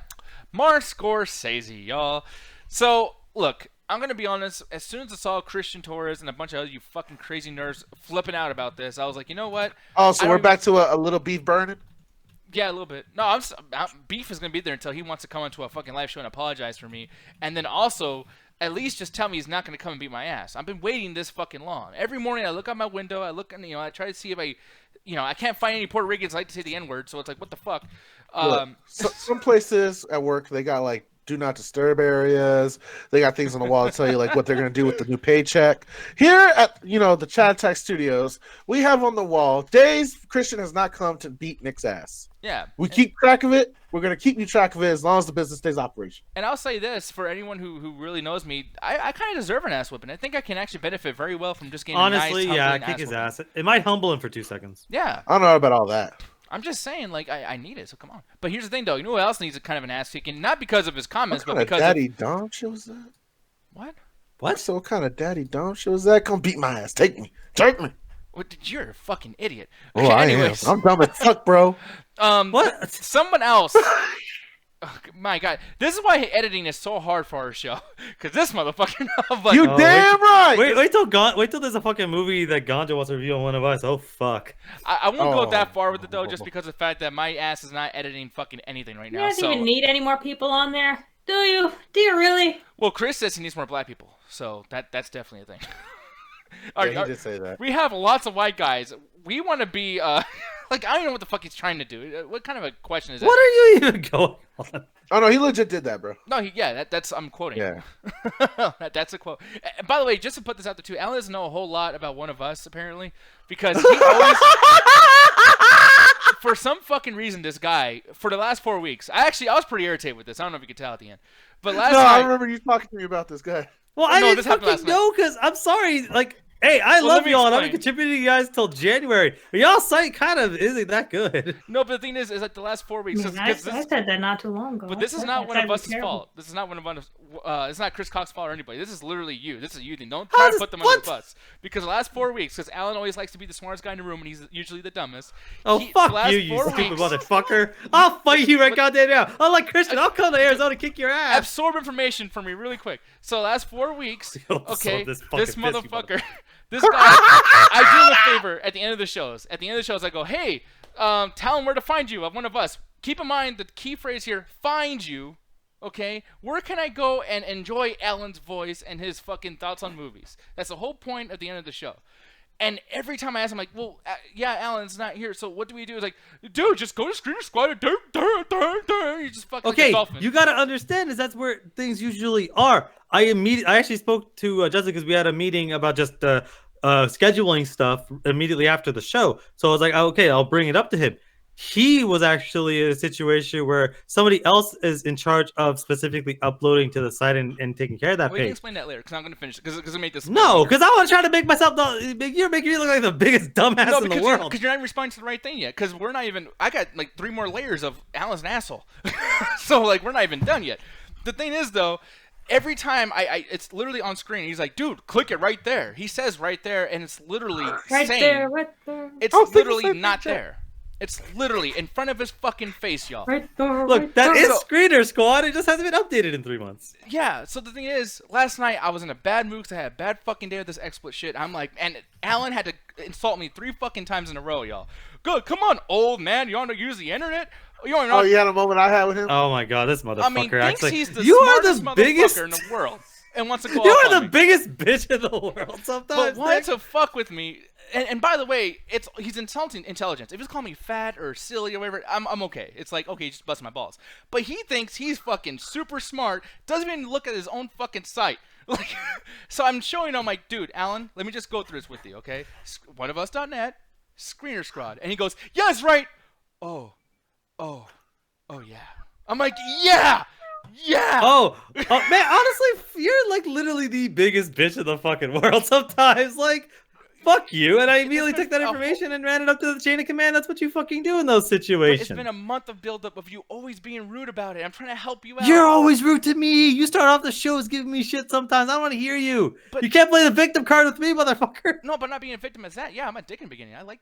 Martin Scorsese, y'all. So. Look, I'm going to be honest. As soon as I saw Christian Torres and a bunch of other you fucking crazy nerds flipping out about this, I was like, you know what? Oh, so we're back to a little beef burning? Yeah, a little bit. No, beef is going to be there until he wants to come into a fucking live show and apologize for me. And then also, at least just tell me he's not going to come and beat my ass. I've been waiting this fucking long. Every morning I look out my window. I look, and I try to see if I can't find any Puerto Ricans like to say the N-word. So it's like, what the fuck? Look, some places at work, they got like, do not disturb areas. They got things on the wall to tell you like what they're going to do with the new paycheck. Here at the Chat Attack Studios, we have on the wall days Christian has not come to beat Nick's ass. Yeah. We keep track of it. We're going to keep you track of it as long as the business stays operational. And I'll say this for anyone who really knows me, I kind of deserve an ass whipping. I think I can actually benefit very well from just getting honestly, a nice, yeah, kick his ass. It might humble him for 2 seconds. Yeah. I don't know about all that. I'm just saying, like, I need it, so come on. But here's the thing, though. You know who else needs a kind of an ass kicking? Not because of his comments, but because Daddy Dom show is that? What? So what kind of Daddy Dom show is that? Come beat my ass. Take me. What? You're a fucking idiot. Okay, anyways. I am. I'm dumb as fuck, bro. What? Someone else. Oh, my God, this is why editing is so hard for our show. Because this motherfucker, like, you damn right. Wait till there's a fucking movie that Ganja wants to review on one of us. Oh fuck. I won't go that far with it though, just because of the fact that my ass is not editing fucking anything right now. You guys even need any more people on there? Do you? Do you really? Well, Chris says he needs more black people, so that's definitely a thing. Yeah, he did say that. We have lots of white guys. We want to be like, I don't know what the fuck he's trying to do. What kind of a question is that? What are you even going on? Oh no, he legit did that, bro. No, that's I'm quoting. Yeah. That's a quote. And by the way, just to put this out there too, Alan doesn't know a whole lot about one of us apparently, because he always, for some fucking reason, this guy for the last 4 weeks. I was pretty irritated with this. I don't know if you could tell at the end, but last night, I remember you talking to me about this guy. Well, I didn't fucking know because I'm sorry, like. Hey, I love y'all, and I've been contributing to you guys till January. But y'all site kind of isn't that good. No, but the thing is like the last 4 weeks. I said that not too long ago. But this is not one of us' fault. This is not one of us. It's not Chris Cox's fault or anybody. This is literally you. This is you. Don't try to put them on the bus. Because the last 4 weeks, because Alan always likes to be the smartest guy in the room, and he's usually the dumbest. Oh, fuck you, you stupid motherfucker. I'll fight you right goddamn now. I'm like Christian. I'll come to Arizona and kick your ass. Absorb information from me really quick. So last 4 weeks, okay, this motherfucker. This guy, I do him a favor at the end of the shows. At the end of the shows, I go, hey, tell him where to find you, one of us. Keep in mind the key phrase here, find you, okay? Where can I go and enjoy Alan's voice and his fucking thoughts on movies? That's the whole point at the end of the show. And every time I ask him, like, well, yeah, Alan's not here, so what do we do? It's like, dude, just go to Screamer Squad and you just fucking okay, like a you gotta understand is that's where things usually are. I actually spoke to Justin because we had a meeting about just scheduling stuff immediately after the show. So I was like, okay, I'll bring it up to him. he was actually in a situation where somebody else is in charge of specifically uploading to the site and taking care of that We can page. explain that later because I'm going to finish it because I made this. No, because I was trying to make myself. You're making me look like the biggest dumbass in the world. Because you're not responding to the right thing yet. Because we're not even. I got like 3 more layers of Alan's an asshole. So like we're not even done yet. The thing is though, every time it's literally on screen. He's like, dude, click it right there. He says right there, and it's literally Right saying, there, right there. It's literally not there. It's literally in front of his fucking face, y'all. Right there. Look, right that there. is Screener Squad. It just hasn't been updated in 3 months. Yeah, so the thing is, last night I was in a bad mood because I had a bad fucking day with this exploit shit. I'm like, and Alan had to insult me 3 fucking times in a row, y'all. Good, come on, old man. You want to use the internet? You want Oh, you had a moment I had with him? Oh my god, this motherfucker I mean, thinks actually. he's the You are smartest the motherfucker biggest. in the world and wants to go You off are on the me. biggest bitch in the world. Sometimes. But wanted Nick. to fuck with me. And by the way, he's insulting intelligence. If he's calling me fat or silly or whatever, I'm okay. It's like, okay, just bust my balls. But he thinks he's fucking super smart, doesn't even look at his own fucking site. Like, so I'm showing him, like, dude, Alan, let me just go through this with you, okay? Oneofus.net, Screener Squad. And he goes, yeah, that's right. Oh, yeah. I'm like, yeah! Yeah! Oh, man, honestly, you're like literally the biggest bitch in the fucking world sometimes. Like, fuck you. And I immediately took that information and ran it up to the chain of command. That's what you fucking do in those But situations. it's been a month of buildup of you always being rude about it. I'm trying to help you out. You're always rude to me. You start off the shows giving me shit sometimes. I don't want to hear you. But- You can't play the victim card with me, motherfucker. No, but not being a victim as that. Yeah, I'm a dick in the beginning. I like.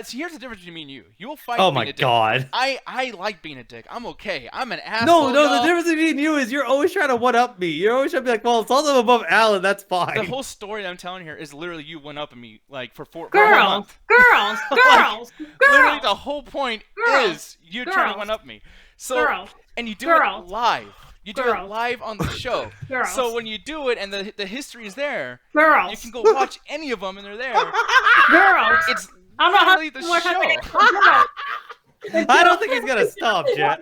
See, here's the difference between me and you. You will fight. Oh being my a dick. god. I like being a dick. I'm okay. I'm an asshole. No, y'all. the difference between you is you're always trying to one-up me. You're always trying to be like, well, it's also above Alan. That's fine. The whole story that I'm telling here is literally you went up at me like for a whole Girls, month. girls, girls, Literally, girls, the whole point Girls. is you trying to Girls. one up me. So girls, and you do Girls. it live. You do it Girls. live on the show. Girls. So when you do it and the history is there, girls, you can go watch any of them and they're there. girls. It's I don't know how literally the more time show. I don't think he's gonna stop, Jet.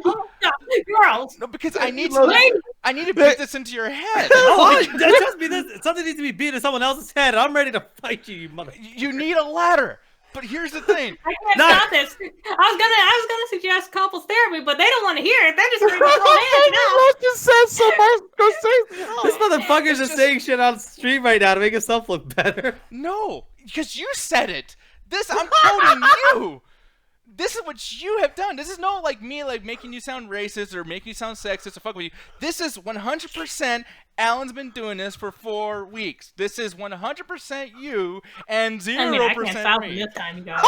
Girls. No, because I need Ladies. to beat this into your head. Oh, trust me, something needs to be beat in someone else's head. I'm ready to fight you, you mother. You need a ladder. But here's the thing. I can't No. stop this. I was gonna suggest couples therapy, but they don't want to hear it. They're just ready to throw hands now. You said so much. This motherfucker's just saying shit on stream right now to make himself look better. No, because you said it. I'm quoting you. This is what you have done. This is no like me like making you sound racist or making you sound sexist or fuck with you. This is 100% Alan's been doing this for 4 weeks. This is 100% you and 0% I mean, I can't stop them me. this time, you guys.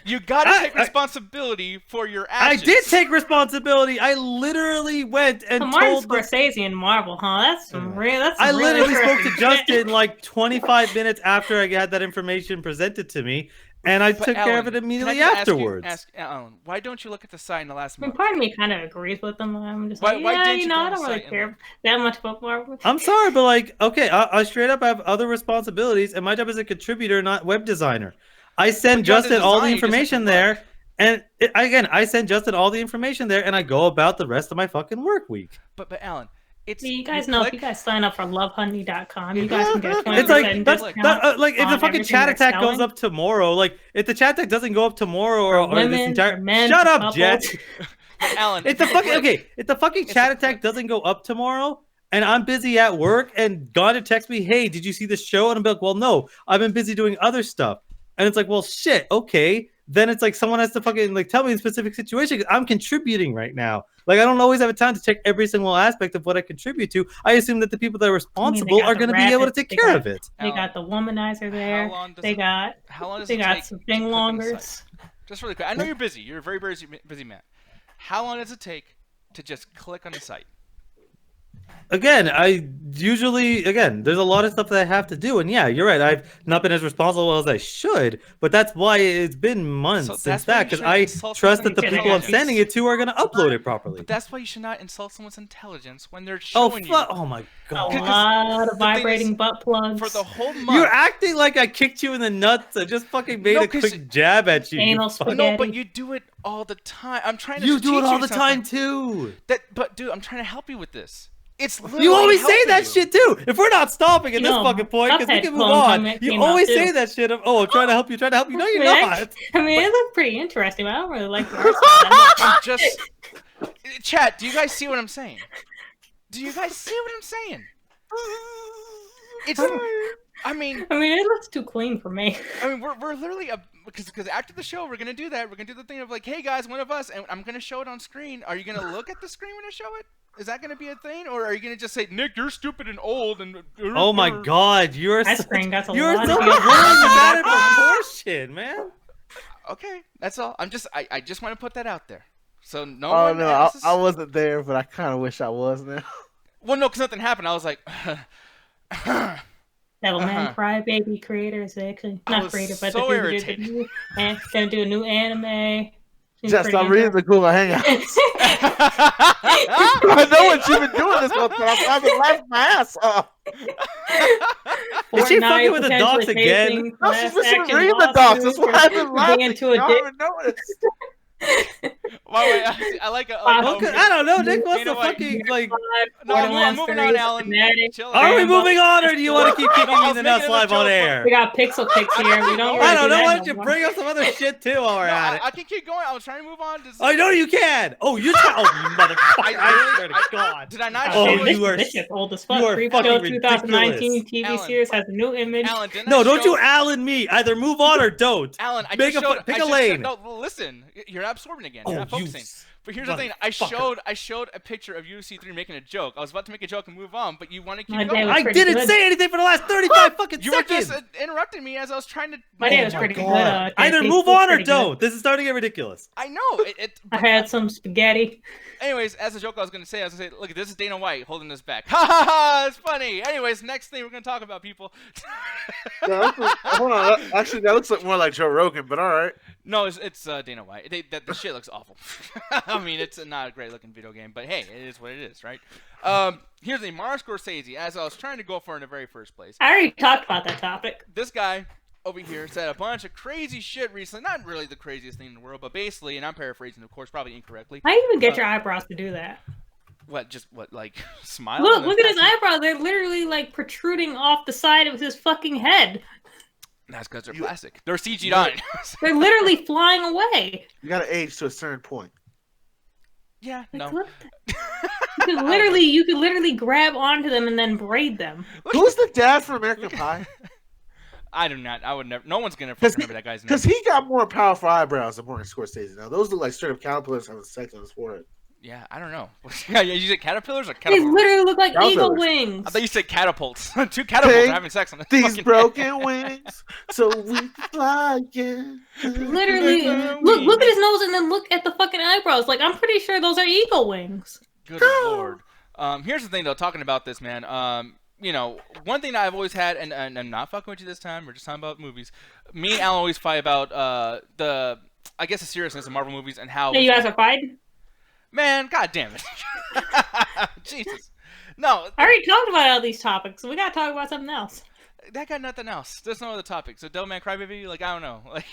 You gotta take responsibility for your I actions. did take responsibility. I literally went and So Martin told the Scorsese and Marvel, huh? That's some real. That's some I really literally spoke to interesting Justin like 25 minutes after I had that information presented to me, and I But took care of Alan, it immediately can I just afterwards. Ask Alan, why don't you look at the site in the last I mean, month? part of me kind of agrees with them. I'm just Why- like, why yeah, didn't you you know, go I on don't the really site care that much about Marvel. I'm sorry, but like, okay, I straight up have other responsibilities, and my job is a contributor, not web designer. I send But you have to Justin all the design, you just have to information look. there, and again, I send Justin all the information there, and I go about the rest of my fucking work week. But Alan, it's You guys know if click- you guys sign up for lovehoney.com, you guys can get a 20% It's like that's discount. like if on the fucking everything chat they're attack goes selling. up tomorrow, like if the chat attack doesn't go up tomorrow or this women, entire for men, shut for up, Jet. couples. Alan, If the fucking okay, if the fucking It's chat a attack click. doesn't go up tomorrow and I'm busy at work and Gone text me, hey, did you see this show? And I'm like, well, no, I've been busy doing other stuff. And it's like, well, shit, okay. Then it's like someone has to fucking like tell me the specific situation because I'm contributing right now. Like I don't always have a time to check every single aspect of what I contribute to. I assume that the people that are responsible got are the going to be able to rabbits, take they care got- of it. They got the womanizer there. How long does They it- got How long does they it got take some to thing click on the longers. site? Just really quick. I know you're busy. You're a very busy man. How long does it take to just click on the site? Again, there's a lot of stuff that I have to do, and yeah, you're right. I've not been as responsible as I should, but that's why it's been months So since that's why that you because shouldn't I insult trust that the someone people I'm intelligence. sending it to are going to upload it properly. But that's why you should not insult someone's intelligence when they're Oh showing fuck! you Oh my A god! lot of the thing vibrating is, butt plugs. for the whole month. You're acting like I kicked you in the nuts. I just fucking made No, a 'cause quick jab at you. Anal You fuck- spaghetti. No, but you do it all the time. I'm trying to. You just do it teach all you the something. time too. But dude, I'm trying to help you with this. It's literally You always say helping that you. shit too. If we're not stopping at this No, fucking point, because we Cuphead can move clone on, came you out always too. say that shit of, oh, I'm trying to help you, trying to help you. No, you're not. I mean, it looked pretty interesting, but I don't really like the art style. I'm just chat. Do you guys see what I'm saying? Do you guys see what I'm saying? It's. I mean, it looks too clean for me. we're literally because after the show we're gonna do that. We're gonna do the thing of like, hey guys, one of us, and I'm gonna show it on screen. Are you gonna look at the screen when I show it? Is that gonna be a thing, or are you gonna just say, Nick, you're stupid and old and? Oh my God, you're That so, screen got a you're lot so of bad at horseshit, man. Okay, that's all. I just want to put that out there. So no. Oh one no, else is- I wasn't there, but I kind of wish I was now. Well, no, because nothing happened. I was like. Devilman Crybaby creators actually I not was creator, but so the irritated. dude gonna do a new anime. Seems Just pretty I'm reading the Google Hangout. I know what you've been doing this whole time. I've been laughing my ass off. Is she Fortnite fucking with the docs potentially again? facing No, she's class just action reading the docs. That's lawsuit why I've been for laughing. being too Y'all haven't noticed. By the way, I like Oh, I don't know, Nick. What's You know the what? fucking like? No, I'm moving on, Alan. Chill Are we out. moving on, or do you want to keep No, kicking I me was the nuts making a live on joke, air? We got pixel kicks here. We don't. I don't know. Really Why do don't you that no bring more. up some other shit too while we're No, at it? I can keep going. I was trying to move on. I know you can. Oh, you're oh, you motherfucker! I swear to God. Did I not Oh, show Shit, it? you are- this shit's old as you fuck. are Creep fucking Show 2019 ridiculous. TV Alan. series has a new image. Alan, didn't No, I don't show... you Alan me. Either move on or don't. Alan, I Make just a showed... pick I a just lane. Showed, no, listen. You're not absorbing again. You're Oh, not you focusing. But here's the thing. I showed a picture of UFC 3 making a joke. I was about to make a joke and move on, but you want to keep My going. dad was I pretty didn't good. say anything for the last 35 fucking You were seconds. just interrupting me as I was trying to... My dad Oh was my pretty God. good. Either He move was on or pretty good. don't. This is starting to get ridiculous. I know. I had some spaghetti. Anyways, as a joke, I was gonna say, look, this is Dana White holding this back. Ha ha ha! It's funny. Anyways, next thing we're gonna talk about, people. Hold on. Actually, that looks like more like Joe Rogan, but all right. No, it's Dana White. The shit looks awful. I mean, it's not a great looking video game, but hey, it is what it is, right? Here's the Martin Scorsese. As I was trying to go for in the very first place, I already talked about that topic. this guy over here said a bunch of crazy shit recently. Not really the craziest thing in the world, but basically, and I'm paraphrasing, of course, probably incorrectly. How do you even get your eyebrows to do that? What, like smile? Look, and then look at his pass- eyebrows. They're literally like protruding off the side of his fucking head. That's because they're plastic. They're CG'd on. They're literally flying away. You got to age to a certain point. Yeah, Like, no. look. You could literally grab onto them and then braid them. Who's the dad from American Pie? I do not. I would never. No one's gonna fucking remember that guy's name. Because he got more powerful eyebrows than Martin Scorsese. Now those look like straight up caterpillars having sex on his forehead. Yeah, I don't know. Yeah, you said caterpillars or They catapults? literally look like Caterpillars. eagle wings. I thought you said catapults. Two catapults Take are having sex on this These fucking broken wings, so we can fly again. Literally, look at his nose and then look at the fucking eyebrows. Like, I'm pretty sure those are eagle wings. Good lord. Here's the thing though. Talking about this, man. You know, one thing that I've always had, and I'm not fucking with you this time. We're just talking about movies. Me and Alan always fight about the seriousness of Marvel movies and how. Hey, you guys are fighting? Man, god damn it. Jesus. No, I already talked about all these topics, so we gotta talk about something else. that got nothing else. There's no other topic. So Devilman Crybaby, like, I don't know. Like,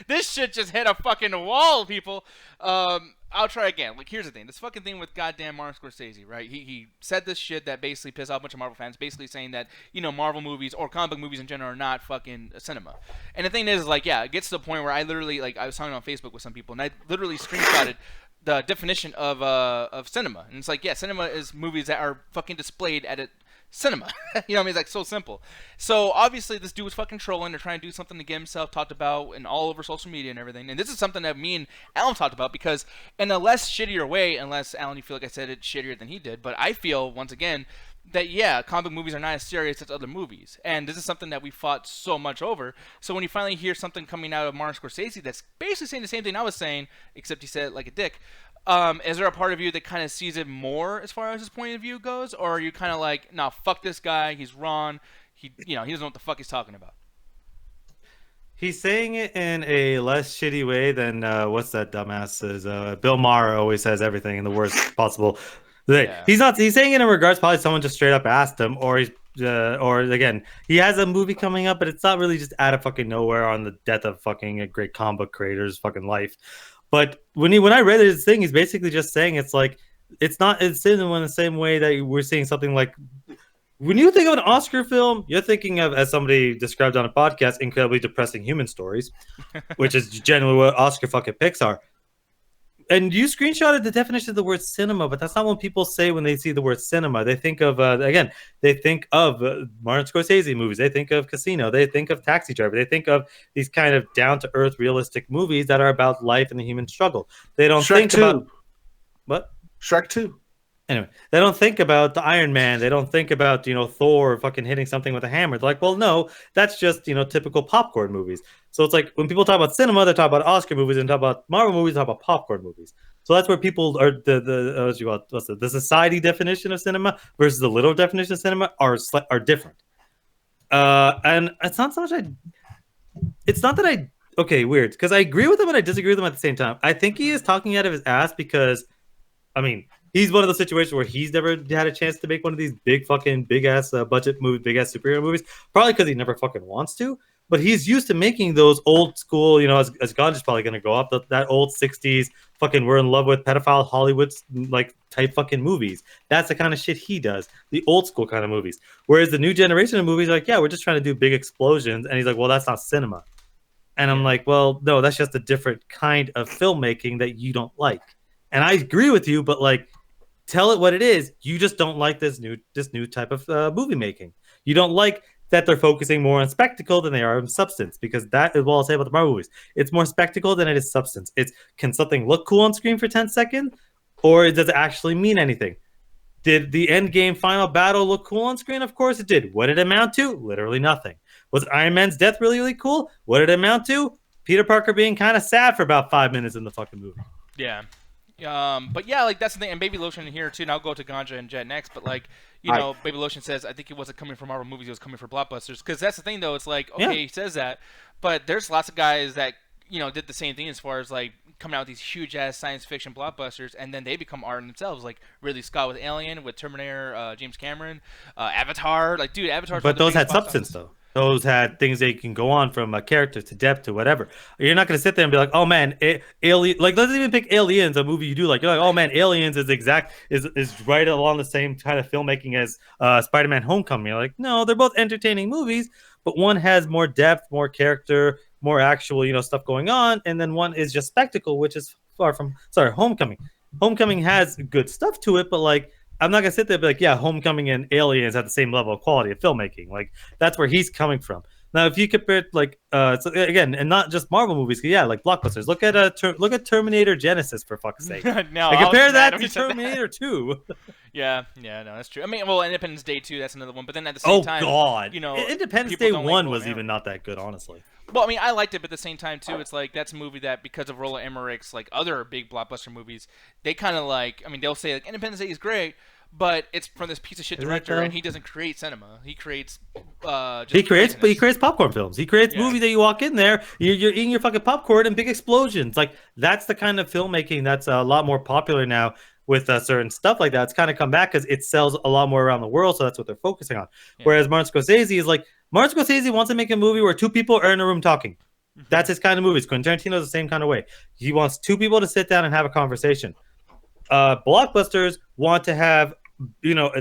this shit just hit a fucking wall, people. I'll try again. Like, here's the thing. This fucking thing with goddamn Martin Scorsese, right? He said this shit that basically pissed off a bunch of Marvel fans, basically saying that, you know, Marvel movies or comic book movies in general are not fucking cinema. And the thing is, like, yeah, it gets to the point where I literally, like, I was talking on Facebook with some people, and I literally screenshotted the definition of cinema. And it's like, yeah, cinema is movies that are fucking displayed at a cinema. You know what I mean? It's like so simple. So obviously this dude was fucking trolling. They're trying to do something to get himself talked about and all over social media and everything. And this is something that me and Alan talked about, because in a less shittier way, unless Alan, you feel like I said it shittier than he did, but I feel once again that, yeah, comic book movies are not as serious as other movies. And this is something that we fought so much over. So when you finally hear something coming out of Martin Scorsese that's basically saying the same thing I was saying, except he said it like a dick, is there a part of you that kind of sees it more as far as his point of view goes? Or are you kind of like, nah, fuck this guy, he's wrong, he doesn't know what the fuck he's talking about? He's saying it in a less shitty way than what's that dumbass's Bill Maher always says everything in the worst possible. Yeah. He's saying it in regards probably someone just straight up asked him, or he's or again, he has a movie coming up, but it's not really just out of fucking nowhere on the death of fucking a great comic book creator's fucking life. But when I read his thing, he's basically just saying it's like it's not cinema in the same way that we're seeing something like. When you think of an Oscar film, you're thinking of, as somebody described on a podcast, incredibly depressing human stories, which is generally what Oscar fucking picks are. And you screenshotted the definition of the word cinema, but that's not what people say when they see the word cinema. They think of, Martin Scorsese movies. They think of Casino. They think of Taxi Driver. They think of these kind of down-to-earth, realistic movies that are about life and the human struggle. They don't Shrek think 2. about... What? Shrek 2. Anyway, they don't think about the Iron Man. They don't think about, Thor fucking hitting something with a hammer. They're like, well, no, that's just, typical popcorn movies. So it's like when people talk about cinema, they talk about Oscar movies, and talk about Marvel movies, they talk about popcorn movies. So that's where people are the society definition of cinema versus the literal definition of cinema are different. And it's not so much okay, weird, because I agree with him and I disagree with him at the same time. I think he is talking out of his ass because, I mean, he's one of those situations where he's never had a chance to make one of these big ass budget movies, big ass superhero movies. Probably because he never fucking wants to. But he's used to making those old school, as Ganja's probably going to go up, that old 60s fucking we're in love with pedophile Hollywood like type fucking movies. That's the kind of shit he does, the old school kind of movies. Whereas the new generation of movies are like, yeah, we're just trying to do big explosions. And he's like, well, that's not cinema. And I'm like, well, no, that's just a different kind of filmmaking that you don't like. And I agree with you, but like, tell it what it is. You just don't like this new type of movie making. You don't like that they're focusing more on spectacle than they are on substance, because that is what I'll say about the Marvel movies. It's more spectacle than it is substance. It's, can something look cool on screen for 10 seconds, or does it actually mean anything? Did the end game final battle look cool on screen? Of course it did. What did it amount to? Literally nothing. Was Iron Man's death really, really cool? What did it amount to? Peter Parker being kind of sad for about 5 minutes in the fucking movie. Yeah. But yeah, like that's the thing. And Baby Lotion in here too. And I'll go to Ganja and Jet next. But like, Baby Lotion says, I think it wasn't coming from Marvel movies. It was coming from blockbusters. Because that's the thing, though. It's like, okay, he says that, but there's lots of guys that did the same thing as far as like coming out with these huge ass science fiction blockbusters, and then they become art in themselves. Like Ridley Scott with Alien, with Terminator, James Cameron, Avatar. Like, dude, Avatar. But those had substance, though. Those had things that you can go on from a character to depth to whatever. You're not going to sit there and be like, oh man, Alien. Like, let's even pick Aliens, a movie you do like. You're like, oh man, Aliens is right along the same kind of filmmaking as Spider-Man: Homecoming. You're like, no, they're both entertaining movies, but one has more depth, more character, more actual stuff going on, and then one is just spectacle, which is far from. Sorry, Homecoming. Homecoming has good stuff to it, but like, I'm not gonna sit there and be like, yeah, Homecoming and Aliens have the same level of quality of filmmaking. Like, that's where he's coming from. Now, if you compare like so again, and not just Marvel movies, yeah, like blockbusters. Look at Terminator Genesis, for fuck's sake. No, compare that to Terminator 2. Yeah, no, that's true. I mean, well, Independence Day 2, that's another one. But then at the same time, God, Independence Day 1 was even not that good, honestly. Well, I mean, I liked it, but at the same time, too, it's like that's a movie that, because of Roland Emmerich's like other big blockbuster movies, they kind of like, I mean, they'll say like Independence Day is great, but it's from this piece of shit director, and he doesn't create cinema. He creates. He creates popcorn films. He creates movies that you walk in there, you're eating your fucking popcorn and big explosions. Like, that's the kind of filmmaking that's a lot more popular now with certain stuff like that. It's kind of come back because it sells a lot more around the world, so that's what they're focusing on. Yeah. Whereas Martin Scorsese is like, Martin Scorsese wants to make a movie where two people are in a room talking. Mm-hmm. That's his kind of movies. Quentin Tarantino's the same kind of way. He wants two people to sit down and have a conversation. Blockbusters want to have,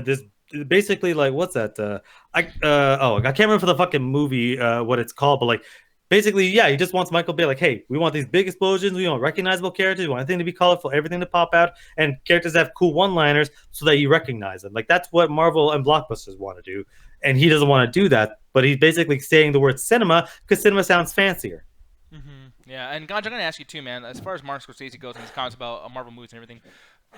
this basically like, what's that? I can't remember for the fucking movie what it's called, but like, basically, yeah, he just wants Michael Bay like, hey, we want these big explosions, we want recognizable characters, we want everything to be colorful, everything to pop out, and characters that have cool one-liners so that you recognize them. Like, that's what Marvel and blockbusters want to do, and he doesn't want to do that, but he's basically saying the word cinema because cinema sounds fancier. Mm-hmm. Yeah, and Ganja, I'm gonna ask you too, man. As far as Martin Scorsese goes and his comments about Marvel movies and everything,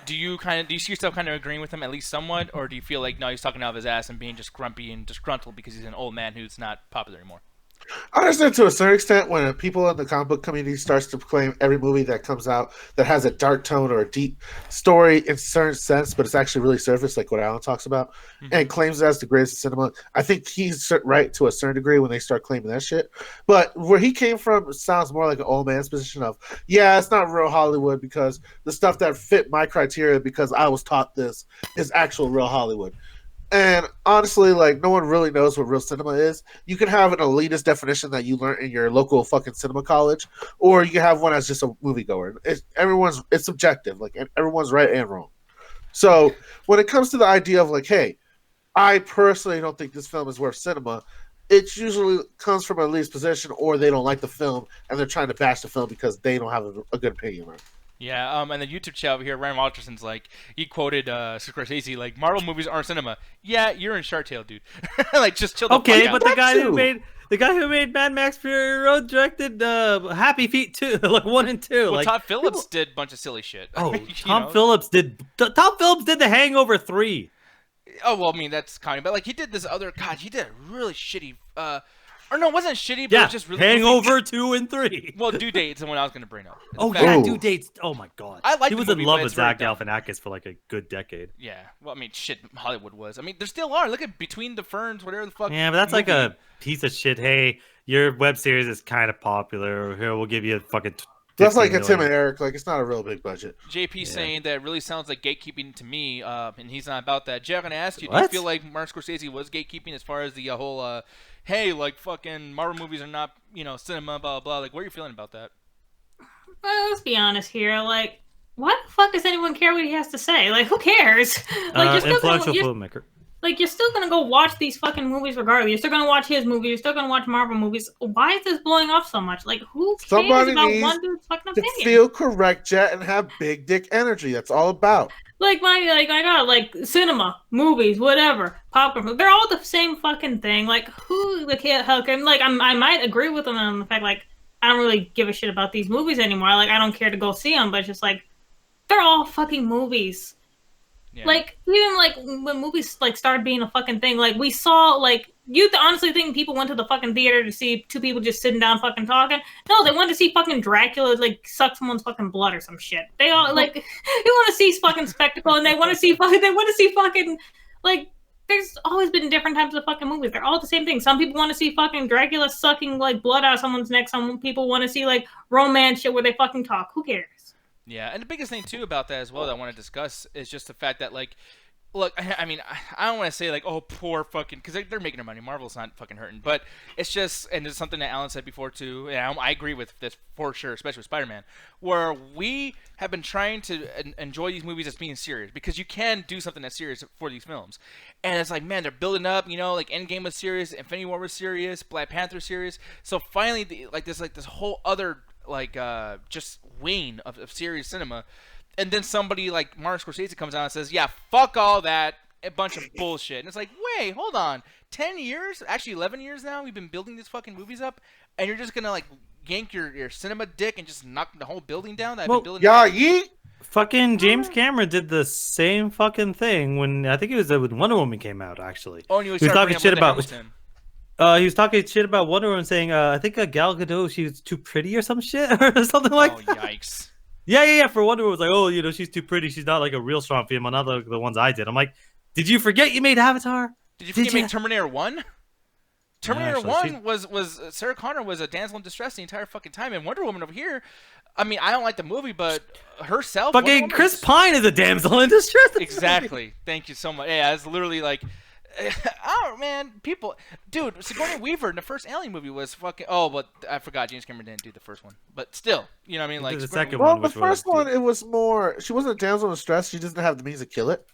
do you see yourself kind of agreeing with him at least somewhat, or do you feel like no, he's talking out of his ass and being just grumpy and disgruntled because he's an old man who's not popular anymore? I understand to a certain extent when people in the comic book community starts to claim every movie that comes out that has a dark tone or a deep story in a certain sense, but it's actually really surface, like what Alan talks about, and claims it as the greatest cinema. I think he's right to a certain degree when they start claiming that shit. But where he came from sounds more like an old man's position of, yeah, it's not real Hollywood because the stuff that fit my criteria because I was taught this is actual real Hollywood. And honestly, like, no one really knows what real cinema is. You can have an elitist definition that you learn in your local fucking cinema college, or you can have one as just a moviegoer. It's subjective. Like, everyone's right and wrong. So when it comes to the idea of like, hey, I personally don't think this film is worth cinema, it usually comes from a least position, or they don't like the film and they're trying to bash the film because they don't have a good opinion on it. Yeah, and the YouTube chat over here, Ryan Walterson's like, he quoted Scorsese, like, Marvel movies aren't cinema. Yeah, you're in Shark Tale, dude. Like, just chill the fuck out. But the guy who made Mad Max Fury Road directed Happy Feet 2, like 1 and 2. Well, like Todd Phillips did a bunch of silly shit. Oh, Tom Phillips did The Hangover 3. Oh, well, I mean, that's kind of, but like, he did this other, God, he did a really shitty, or no, it wasn't shitty, but it was just really Hangover 2 and 3. Well, Due Date's the one I was going to bring up. Due Date's. Oh my god. I like. He was in love with Zach Galifianakis for like a good decade. Yeah. Well, I mean, shit, Hollywood was. I mean, there still are. Look at Between the Ferns, whatever the fuck. Yeah, but that's like a piece of shit. Hey, your web series is kind of popular. Here, we'll give you a fucking. That's like a Tim and Eric. Like, it's not a real big budget. JP saying that really sounds like gatekeeping to me, and he's not about that. Jay, I'm gonna ask you: do you feel like Martin Scorsese was gatekeeping as far as the whole, hey, like fucking Marvel movies are not, cinema, blah blah. Like, what are you feeling about that? Well, let's be honest here. Like, why the fuck does anyone care what he has to say? Like, who cares? Like, influential filmmaker. Like, you're still gonna go watch these fucking movies regardless. You're still gonna watch his movie. You're still gonna watch Marvel movies. Why is this blowing up so much? Like, who cares Somebody about one dude's fucking opinion? To feel correct, Jet, and have big dick energy. That's all about. Like, my God, like, cinema, movies, whatever, popcorn. They're all the same fucking thing. Like, who the hell can, like, I might agree with them on the fact, like, I don't really give a shit about these movies anymore. Like, I don't care to go see them, but it's just, like, they're all fucking movies. Yeah. Like, even, like, when movies, like, started being a fucking thing, like, we saw, like, you honestly think people went to the fucking theater to see two people just sitting down fucking talking? No, they wanted to see fucking Dracula, like, suck someone's fucking blood or some shit. They all, like, they want to see fucking spectacle, and they want to see fucking, like, there's always been different types of fucking movies. They're all the same thing. Some people want to see fucking Dracula sucking, like, blood out of someone's neck. Some people want to see, like, romance shit where they fucking talk. Who cares? Yeah, and the biggest thing, too, about that as well that I want to discuss is just the fact that, like, look, I mean, I don't want to say, like, oh, poor fucking, because they're making their money. Marvel's not fucking hurting. But it's just, and it's something that Alan said before, too, and I agree with this for sure, especially with Spider-Man, where we have been trying to enjoy these movies as being serious, because you can do something that's serious for these films. And it's like, man, they're building up, like, Endgame was serious, Infinity War was serious, Black Panther serious. So finally, there's this whole other, like, just wing of serious cinema. And then somebody like Martin Scorsese comes out and says, yeah, fuck all that, a bunch of bullshit. And it's like, wait, hold on. 10 years? Actually, 11 years now we've been building these fucking movies up, and you're just going to, like, yank your cinema dick and just knock the whole building down? Fucking James Cameron did the same fucking thing when, I think it was when Wonder Woman came out, actually. Oh, and he was talking shit about... he was talking shit about Wonder Woman, saying, I think Gal Gadot, she was too pretty or some shit, or something like that. Oh, yikes. Yeah. For Wonder Woman, it was like, oh, she's too pretty. She's not like a real strong female. Not like the ones I did. I'm like, did you forget you made Avatar? Did you forget to make Terminator 1? Terminator 1 was Sarah Connor was a damsel in distress the entire fucking time, and Wonder Woman over here, I mean, I don't like the movie, but herself. Fucking Chris Pine is a damsel in distress. Exactly. Thank you so much. Yeah, it's literally like. Oh man, people, dude, Sigourney Weaver in the first Alien movie was fucking. Oh, but I forgot James Cameron didn't do the first one, but still, you know what I mean? Like the second one. Well, the first one, it was more. She wasn't a damsel in distress. She doesn't have the means to kill it.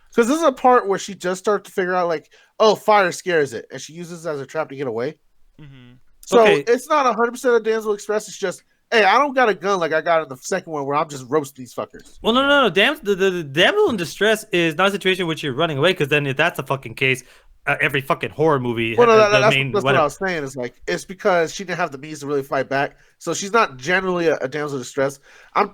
Because this is a part where she just starts to figure out, like, oh, fire scares it, and she uses it as a trap to get away. Mm-hmm. So it's not 100% a damsel express. It's just, hey, I don't got a gun like I got in the second one where I'm just roasting these fuckers. Well, no. The damsel in distress is not a situation in which you're running away, because then if that's the fucking case, every fucking horror movie. Well, no, that's what I was saying. Is like, it's because she didn't have the means to really fight back, so she's not generally a damsel in distress. I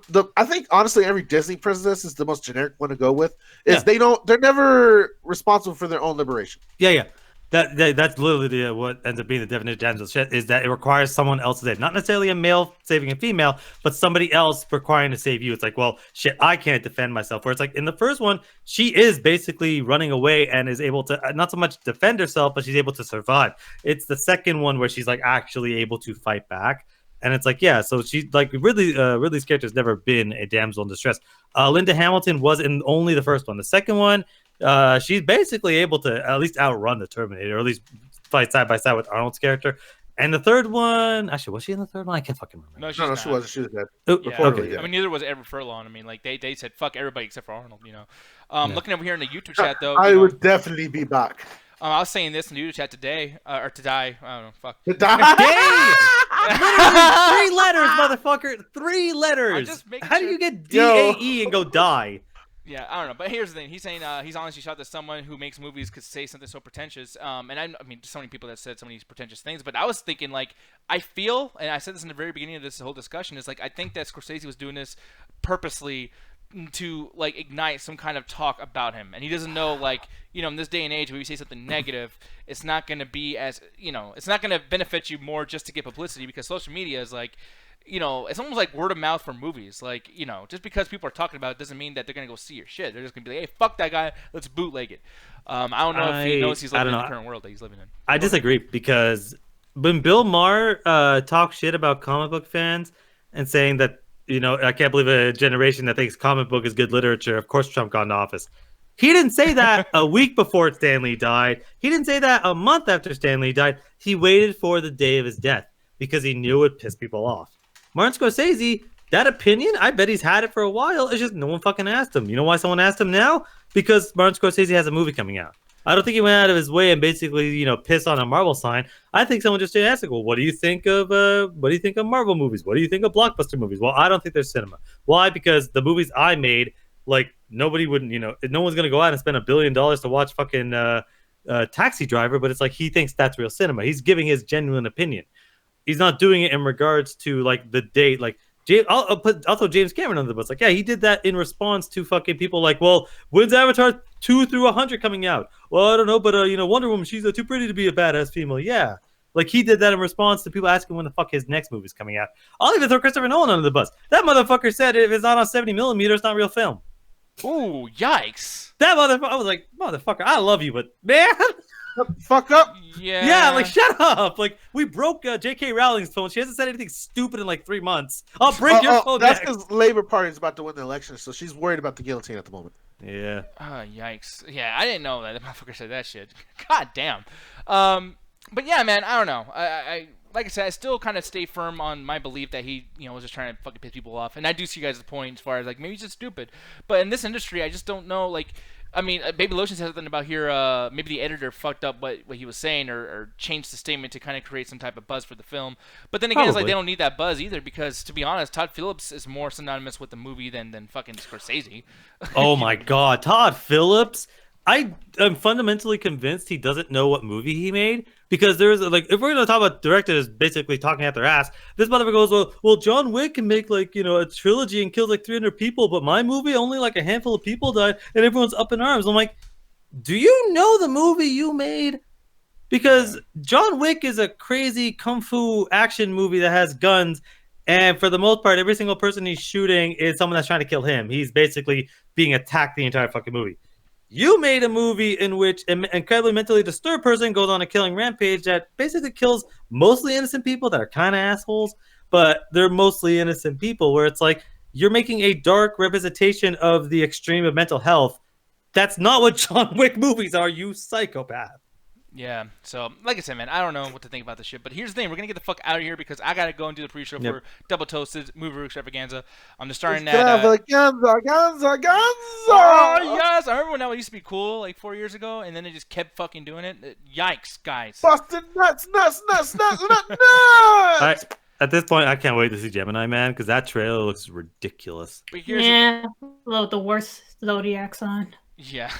think honestly, every Disney princess is the most generic one to go with. They're never responsible for their own liberation. Yeah. That's literally what ends up being the definition of damsel in distress, is that it requires someone else to save. Not necessarily a male saving a female, but somebody else requiring to save you. It's like, well, shit, I can't defend myself. Where it's like in the first one, she is basically running away and is able to not so much defend herself, but she's able to survive. It's the second one where she's like actually able to fight back. And it's like, yeah, so she's like Ridley's character has never been a damsel in distress. Linda Hamilton was in only the first one. The second one, she's basically able to at least outrun the Terminator, or at least fight side by side with Arnold's character. And the third one, actually, was she in the third one? I can't fucking remember. No, she's No, not. she wasn't. She was dead. Oh, Yeah, Reportedly okay. dead. I mean, neither was Edward Furlong. I mean, like they said fuck everybody except for Arnold. You know, looking over here in the YouTube chat though, I you know, would definitely be back. I was saying this in the YouTube chat today, or to die. I don't know. Fuck. To die. Literally 3 letters, motherfucker. 3 letters. I'm just making How do sure- you get Yo. DAE and go die? Yeah, I don't know, but here's the thing. He's saying he's honestly shocked that someone who makes movies could say something so pretentious. And I mean, so many people that said so many pretentious things. But I was thinking, like, I feel, and I said this in the very beginning of this whole discussion, is like I think that Scorsese was doing this purposely to like ignite some kind of talk about him, and he doesn't know, like, you know, in this day and age, when you say something negative, it's not going to be as, you know, it's not going to benefit you more just to get publicity, because social media is like, you know, it's almost like word of mouth for movies. Like, you know, just because people are talking about it doesn't mean that they're gonna go see your shit. They're just gonna be like, hey, fuck that guy, let's bootleg it. I don't know if he knows he's living in the current world that he's living in. I disagree, because when Bill Maher talks shit about comic book fans and saying that, you know, I can't believe a generation that thinks comic book is good literature, of course Trump got into office. He didn't say that a week before Stan Lee died. He didn't say that a month after Stan Lee died. He waited for the day of his death because he knew it would piss people off. Martin Scorsese, that opinion, I bet he's had it for a while. It's just no one fucking asked him. You know why someone asked him now? Because Martin Scorsese has a movie coming out. I don't think he went out of his way and basically, you know, piss on a Marvel sign. I think someone just asked, like, well, what do you think of Marvel movies? What do you think of blockbuster movies? Well, I don't think they're cinema. Why? Because the movies I made, like, nobody wouldn't, you know, no one's gonna go out and spend $1 billion to watch fucking Taxi Driver, but it's like he thinks that's real cinema. He's giving his genuine opinion. He's not doing it in regards to like the date. Like I'll throw James Cameron under the bus. Like, yeah, he did that in response to fucking people like, well, when's Avatar 2 through 100 coming out? Well, I don't know, but you know, Wonder Woman, she's too pretty to be a badass female. Yeah, like he did that in response to people asking when the fuck his next movie's coming out. I'll even throw Christopher Nolan under the bus. That motherfucker said if it's not on 70mm, it's not real film. Ooh, yikes! That motherfucker, I was like, motherfucker, I love you, but man. Fuck up. Yeah. Yeah, like shut up. Like we broke J.K. Rowling's phone. She hasn't said anything stupid in like 3 months. I'll break your phone. That's next. because Labor Party is about to win the election, so she's worried about the guillotine at the moment. Yeah. Yikes. Yeah, I didn't know that. The motherfucker said that shit. God damn. But yeah, man, I don't know. I like I said, I still kind of stay firm on my belief that he, you know, was just trying to fucking piss people off. And I do see you guys' point as far as like maybe he's just stupid. But in this industry, I just don't know. Like, I mean, Baby Lotion said something about here. Maybe the editor fucked up what he was saying, or changed the statement to kind of create some type of buzz for the film. But then again, it's like they don't need that buzz either, because to be honest, Todd Phillips is more synonymous with the movie than fucking Scorsese. Oh my God, Todd Phillips. I am fundamentally convinced he doesn't know what movie he made, because there's like, if we're gonna talk about directors basically talking out their ass, this motherfucker goes, well, John Wick can make like, you know, a trilogy and kills like 300 people, but my movie only like a handful of people died and everyone's up in arms. I'm like, do you know the movie you made? Because John Wick is a crazy kung fu action movie that has guns, and for the most part, every single person he's shooting is someone that's trying to kill him. He's basically being attacked the entire fucking movie. You made a movie in which an incredibly mentally disturbed person goes on a killing rampage that basically kills mostly innocent people that are kind of assholes, but they're mostly innocent people, where it's like you're making a dark representation of the extreme of mental health. That's not what John Wick movies are, you psychopath. Yeah, so like I said, man, I don't know what to think about this shit. But here's the thing: we're gonna get the fuck out of here because I gotta go and do the pre-show for Double Toasted Movie Review Extravaganza. I'm just starting that. Extravaganza. Oh yes, I remember when that used to be cool, like 4 years ago, and then they just kept fucking doing it. Yikes, guys! Busting nuts. At this point, I can't wait to see Gemini Man, because that trailer looks ridiculous. But here's the worst Zodiac sign. Yeah.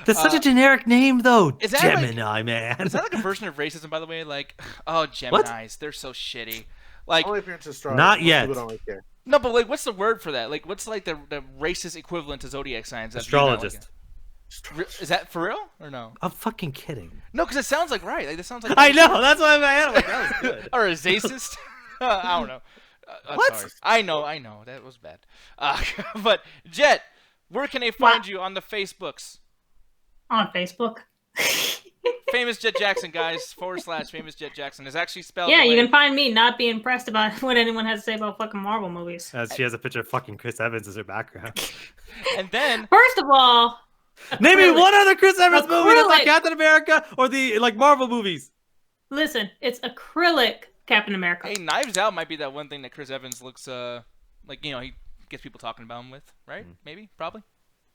That's such a generic name, though. Is that Gemini Man. Is that like a version of racism, by the way? Like, oh, Geminis, they're so shitty. Like, only if you're into astrology. Not yet. People don't really care. No, but like, what's the word for that? Like, what's like the racist equivalent to zodiac signs? Astrologist. Is that for real or no? I'm fucking kidding. No, because it sounds like right. Like, that sounds like. I know. That's why I'm at. Like, that was good. Or a zacist. I don't know. What? Sorry. I know. That was bad. But Jet, where can they find you on the Facebooks? On Facebook. Famous Jet Jackson, guys. / Famous Jet Jackson is actually spelled. Yeah, you can find me not being impressed about what anyone has to say about fucking Marvel movies. She has a picture of fucking Chris Evans as her background. And then, first of all, name me one other Chris Evans movie that's like acrylic. Captain America or the like Marvel movies. Listen, it's acrylic Captain America. Hey, Knives Out might be that one thing that Chris Evans looks like he gets people talking about him with, right? Maybe, probably.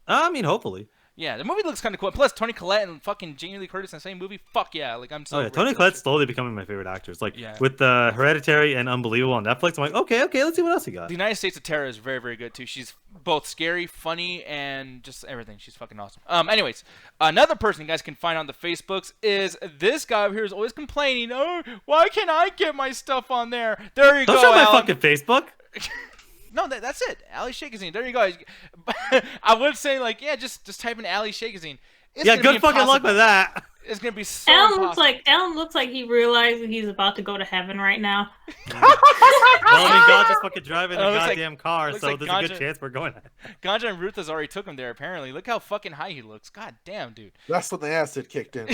I mean, hopefully. Yeah, the movie looks kind of cool. Plus, Toni Collette and fucking Jamie Lee Curtis in the same movie. Fuck yeah! Like I'm so. Oh yeah, Toni Collette's slowly becoming my favorite actors. Like Yeah. with Hereditary and Unbelievable on Netflix, I'm like, okay, let's see what else he got. The United States of Terror is very, very good too. She's both scary, funny, and just everything. She's fucking awesome. Anyways, another person you guys can find on the Facebooks is this guy over here who's always complaining. Oh, why can't I get my stuff on there? There you Don't go. show my Alan. fucking Facebook. No, that's it. Ali Shakazine. There you go. I would say like, yeah, just type in Ali Shakazine. Yeah, good fucking luck with that. It's gonna be so Alan looks like he realized that he's about to go to heaven right now. Well, I mean, God just fucking driving the looks like- goddamn car, looks so like there's a Ganja- good chance we're going. Ganja and Ruth has already took him there. Apparently, look how fucking high he looks. God damn, dude. That's when the acid kicked in.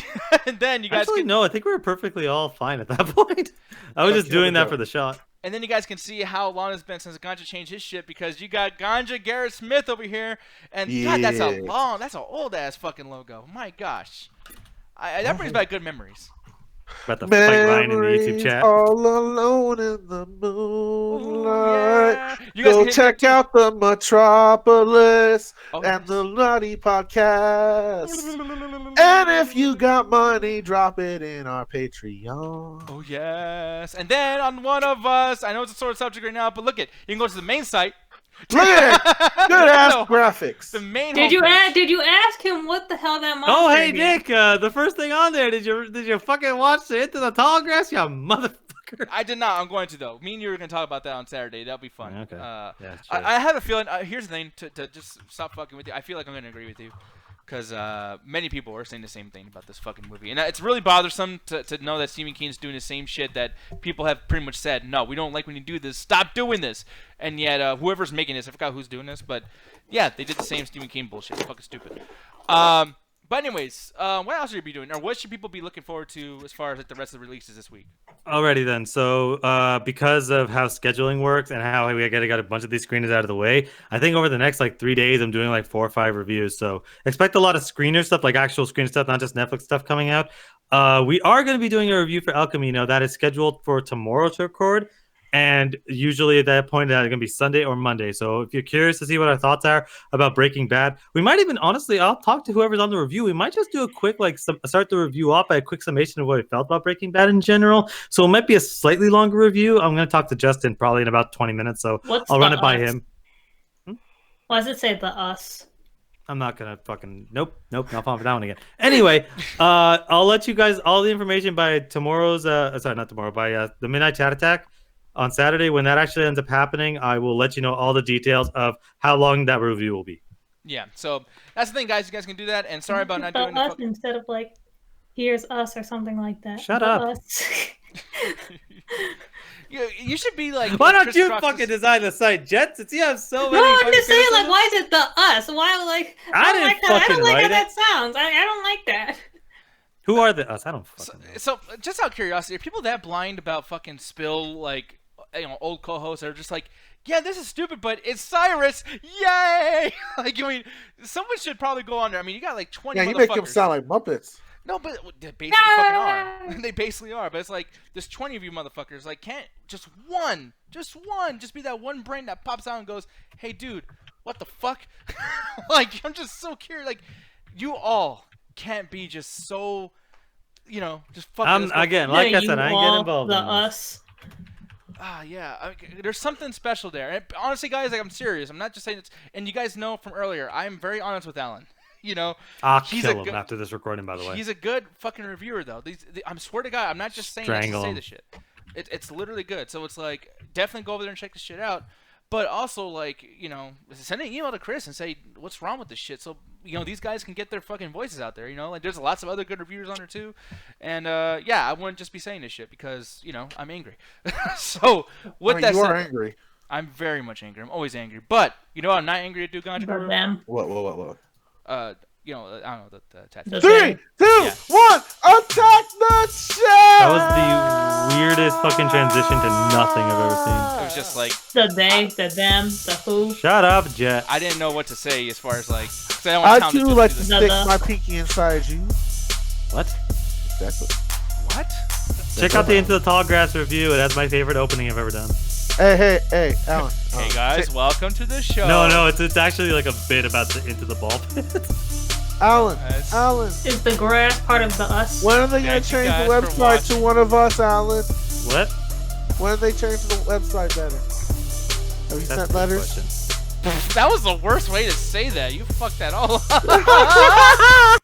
And then you guys Actually, can, no, I think we were perfectly all fine at that point. I was just doing that for the shot. and then you guys can see how long it's been since Ganja changed his shit because you got Ganja Garrett Smith over here, and God, that's an old ass fucking logo. My gosh, that brings back good memories. About to fight Ryan in the YouTube chat. All alone in the moonlight. Yeah. You guys Go can check out the Metropolis Oh, and the Nutty Podcast. And if you got money, drop it in our Patreon. Oh yes, and then on one of us, I know it's a sort of subject right now, but look it, you can go to the main site. Look at it. Good ass No, graphics. The main. Did you homepage. Did you ask him what the hell that monster? Oh, hey did? Nick, the first thing on there, did you fucking watch the Into the Tall Grass, you motherfucker? I did not. I'm going to though. Me and you are going to talk about that on Saturday. That'll be fun. Okay. Yeah, sure. I have a feeling. Here's the thing. To just stop fucking with you. I feel like I'm going to agree with you, because many people are saying the same thing about this fucking movie, and it's really bothersome to know that Stephen King's doing the same shit that people have pretty much said. No, we don't like when you do this. Stop doing this. And yet, whoever's making this, I forgot who's doing this, but yeah, they did the same Stephen King bullshit. It's fucking stupid. But anyways, what else should you be doing, or what should people be looking forward to as far as like the rest of the releases this week? Alrighty then. So because of how scheduling works and how we gotta get a bunch of these screeners out of the way, I think over the next like 3 days I'm doing like 4 or 5 reviews. So expect a lot of screener stuff, like actual screen stuff, not just Netflix stuff coming out. We are going to be doing a review for El Camino that is scheduled for tomorrow to record. And usually at that point, it's going to be Sunday or Monday. So if you're curious to see what our thoughts are about Breaking Bad, we might even, honestly, I'll talk to whoever's on the review. We might just do a quick, start the review off by a quick summation of what we felt about Breaking Bad in general. So it might be a slightly longer review. I'm going to talk to Justin probably in about 20 minutes. So I'll run it by him. Why does it say the us? I'm not going to fucking, nope, not falling for that one again. Anyway, I'll let you guys all the information by tomorrow's, sorry, not tomorrow, by the Midnight Chat Attack. On Saturday, when that actually ends up happening, I will let you know all the details of how long that review will be. Yeah, so that's the thing, guys. You guys can do that. And sorry about not doing us the instead of like, here's us or something like that. Shut The up. us. you should be like. Why don't Chris you Rock's- fucking design the site, Jet? Since you have so many. No, I'm fucking just saying, like, criticisms? why is it the us? Why, like, I don't didn't like that. I fucking don't like how write that sounds. I don't like that. Who are the us? I don't fucking know. So, just out of curiosity, are people that blind about fucking Spill, like, old co-hosts that are just like, yeah, this is stupid, but it's Cyrus, yay! Like, I mean, someone should probably go on there. I mean, you got like 20 Yeah, motherfuckers. you make them sound like Muppets. No, but they basically fucking are. They basically are. But it's like, there's 20 of you motherfuckers. Like, can't just one, just be that one brain that pops out and goes, hey, dude, what the fuck? Like, I'm just so curious. Like, you all can't be just so, just fucking. Again, like Yeah, I said, I ain't getting involved. The in this. us. Yeah. There's something special there. And honestly, guys, like, I'm serious. I'm not just saying it's. And you guys know from earlier, I'm very honest with Alan. I'll he's kill a him after this recording, by the way. He's a good fucking reviewer, though. I swear to God, I'm not just saying that to Strangle say him. this shit. It's literally good. So it's like, definitely go over there and check this shit out. But also, like, send an email to Chris and say, what's wrong with this shit? So, these guys can get their fucking voices out there, Like, there's lots of other good reviewers on there, too. And, yeah, I wouldn't just be saying this shit because, I'm angry. So, with that you said, are angry. I'm very much angry. I'm always angry. But, what I'm not angry at, do Ganja? For them. What? I don't know, the tattoo. The 3, them. 2, 1, attack the chat! That was the weirdest fucking transition to nothing I've ever seen. It was just like, The they, the them, the who. Shut up, Jet. I didn't know what to say as far as like. 'Cause I don't want I Tom too to like to do No, stick no. my pinky inside you. What? Exactly. What? Check out the Into the Tall Grass review. It has my favorite opening I've ever done. Hey, Alan. Hey guys, welcome to the show. No, it's actually like a bit about the Into the Ball Pit. Alan, Yes. Alan. Is the grass part of the us? When are they gonna Thank you change the guys for website to watching. one of us, Alan? What? When are they change the website better? Have you That's a sent good letters? question. That was the worst way to say that. You fucked that all up.